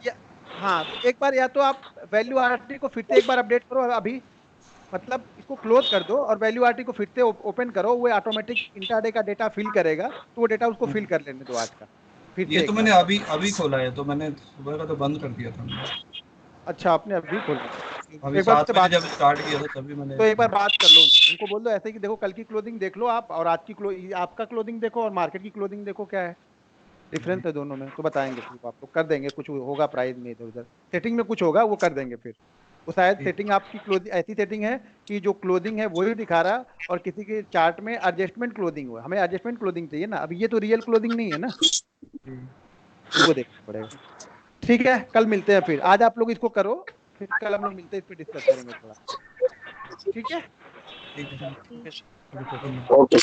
या हाँ तो एक बार या तो आप वैल्यू आरटी को फिर से एक बार अपडेट करो अभी, मतलब इसको क्लोज कर दो और वैल्यू आरटी को फिर से ओपन करो, वो ऑटोमेटिक इंट्राडे का डेटा फिल करेगा, तो वो डेटा उसको फिल कर लेने दो आज का फिर ये से तो एक मैंने बार। अभी अभी खोला है, तो मैंने सुबह का तो बंद कर दिया था मैंने। अच्छा आपने अभी खोला? अभी एक बार 7 उससे बजे बात, जब स्टार्ट किया था तभी मैंने। तो एक बार बात कर लो उनको, बोल दो ऐसे कि देखो कल की क्लोजिंग देख लो आप, और आज की आपका क्लोजिंग देखो और मार्केट की क्लोजिंग देखो, क्या है डिफरेंस है दोनों में, तो बताएंगे फिर आप लोग कर देंगे, कुछ होगा प्राइस में इधर उधर सेटिंग में कुछ होगा वो कर देंगे फिर। वो शायद सेटिंग आपकी क्लोजिंग ऐसी सेटिंग है कि जो क्लोजिंग है वही दिखा रहा, और किसी के चार्ट में एडजस्टमेंट क्लोजिंग हुआ। हमें एडजस्टमेंट क्लोजिंग चाहिए ना, अभी ये तो रियल क्लोजिंग नहीं है ना, तो वो देखना पड़ेगा। ठीक है कल मिलते हैं फिर, आज आप लोग इसको करो, फिर कल हम लोग मिलते हैं, इस पर डिस्कस करेंगे थोड़ा, ठीक है? ठीक है। ठीक है। ओके।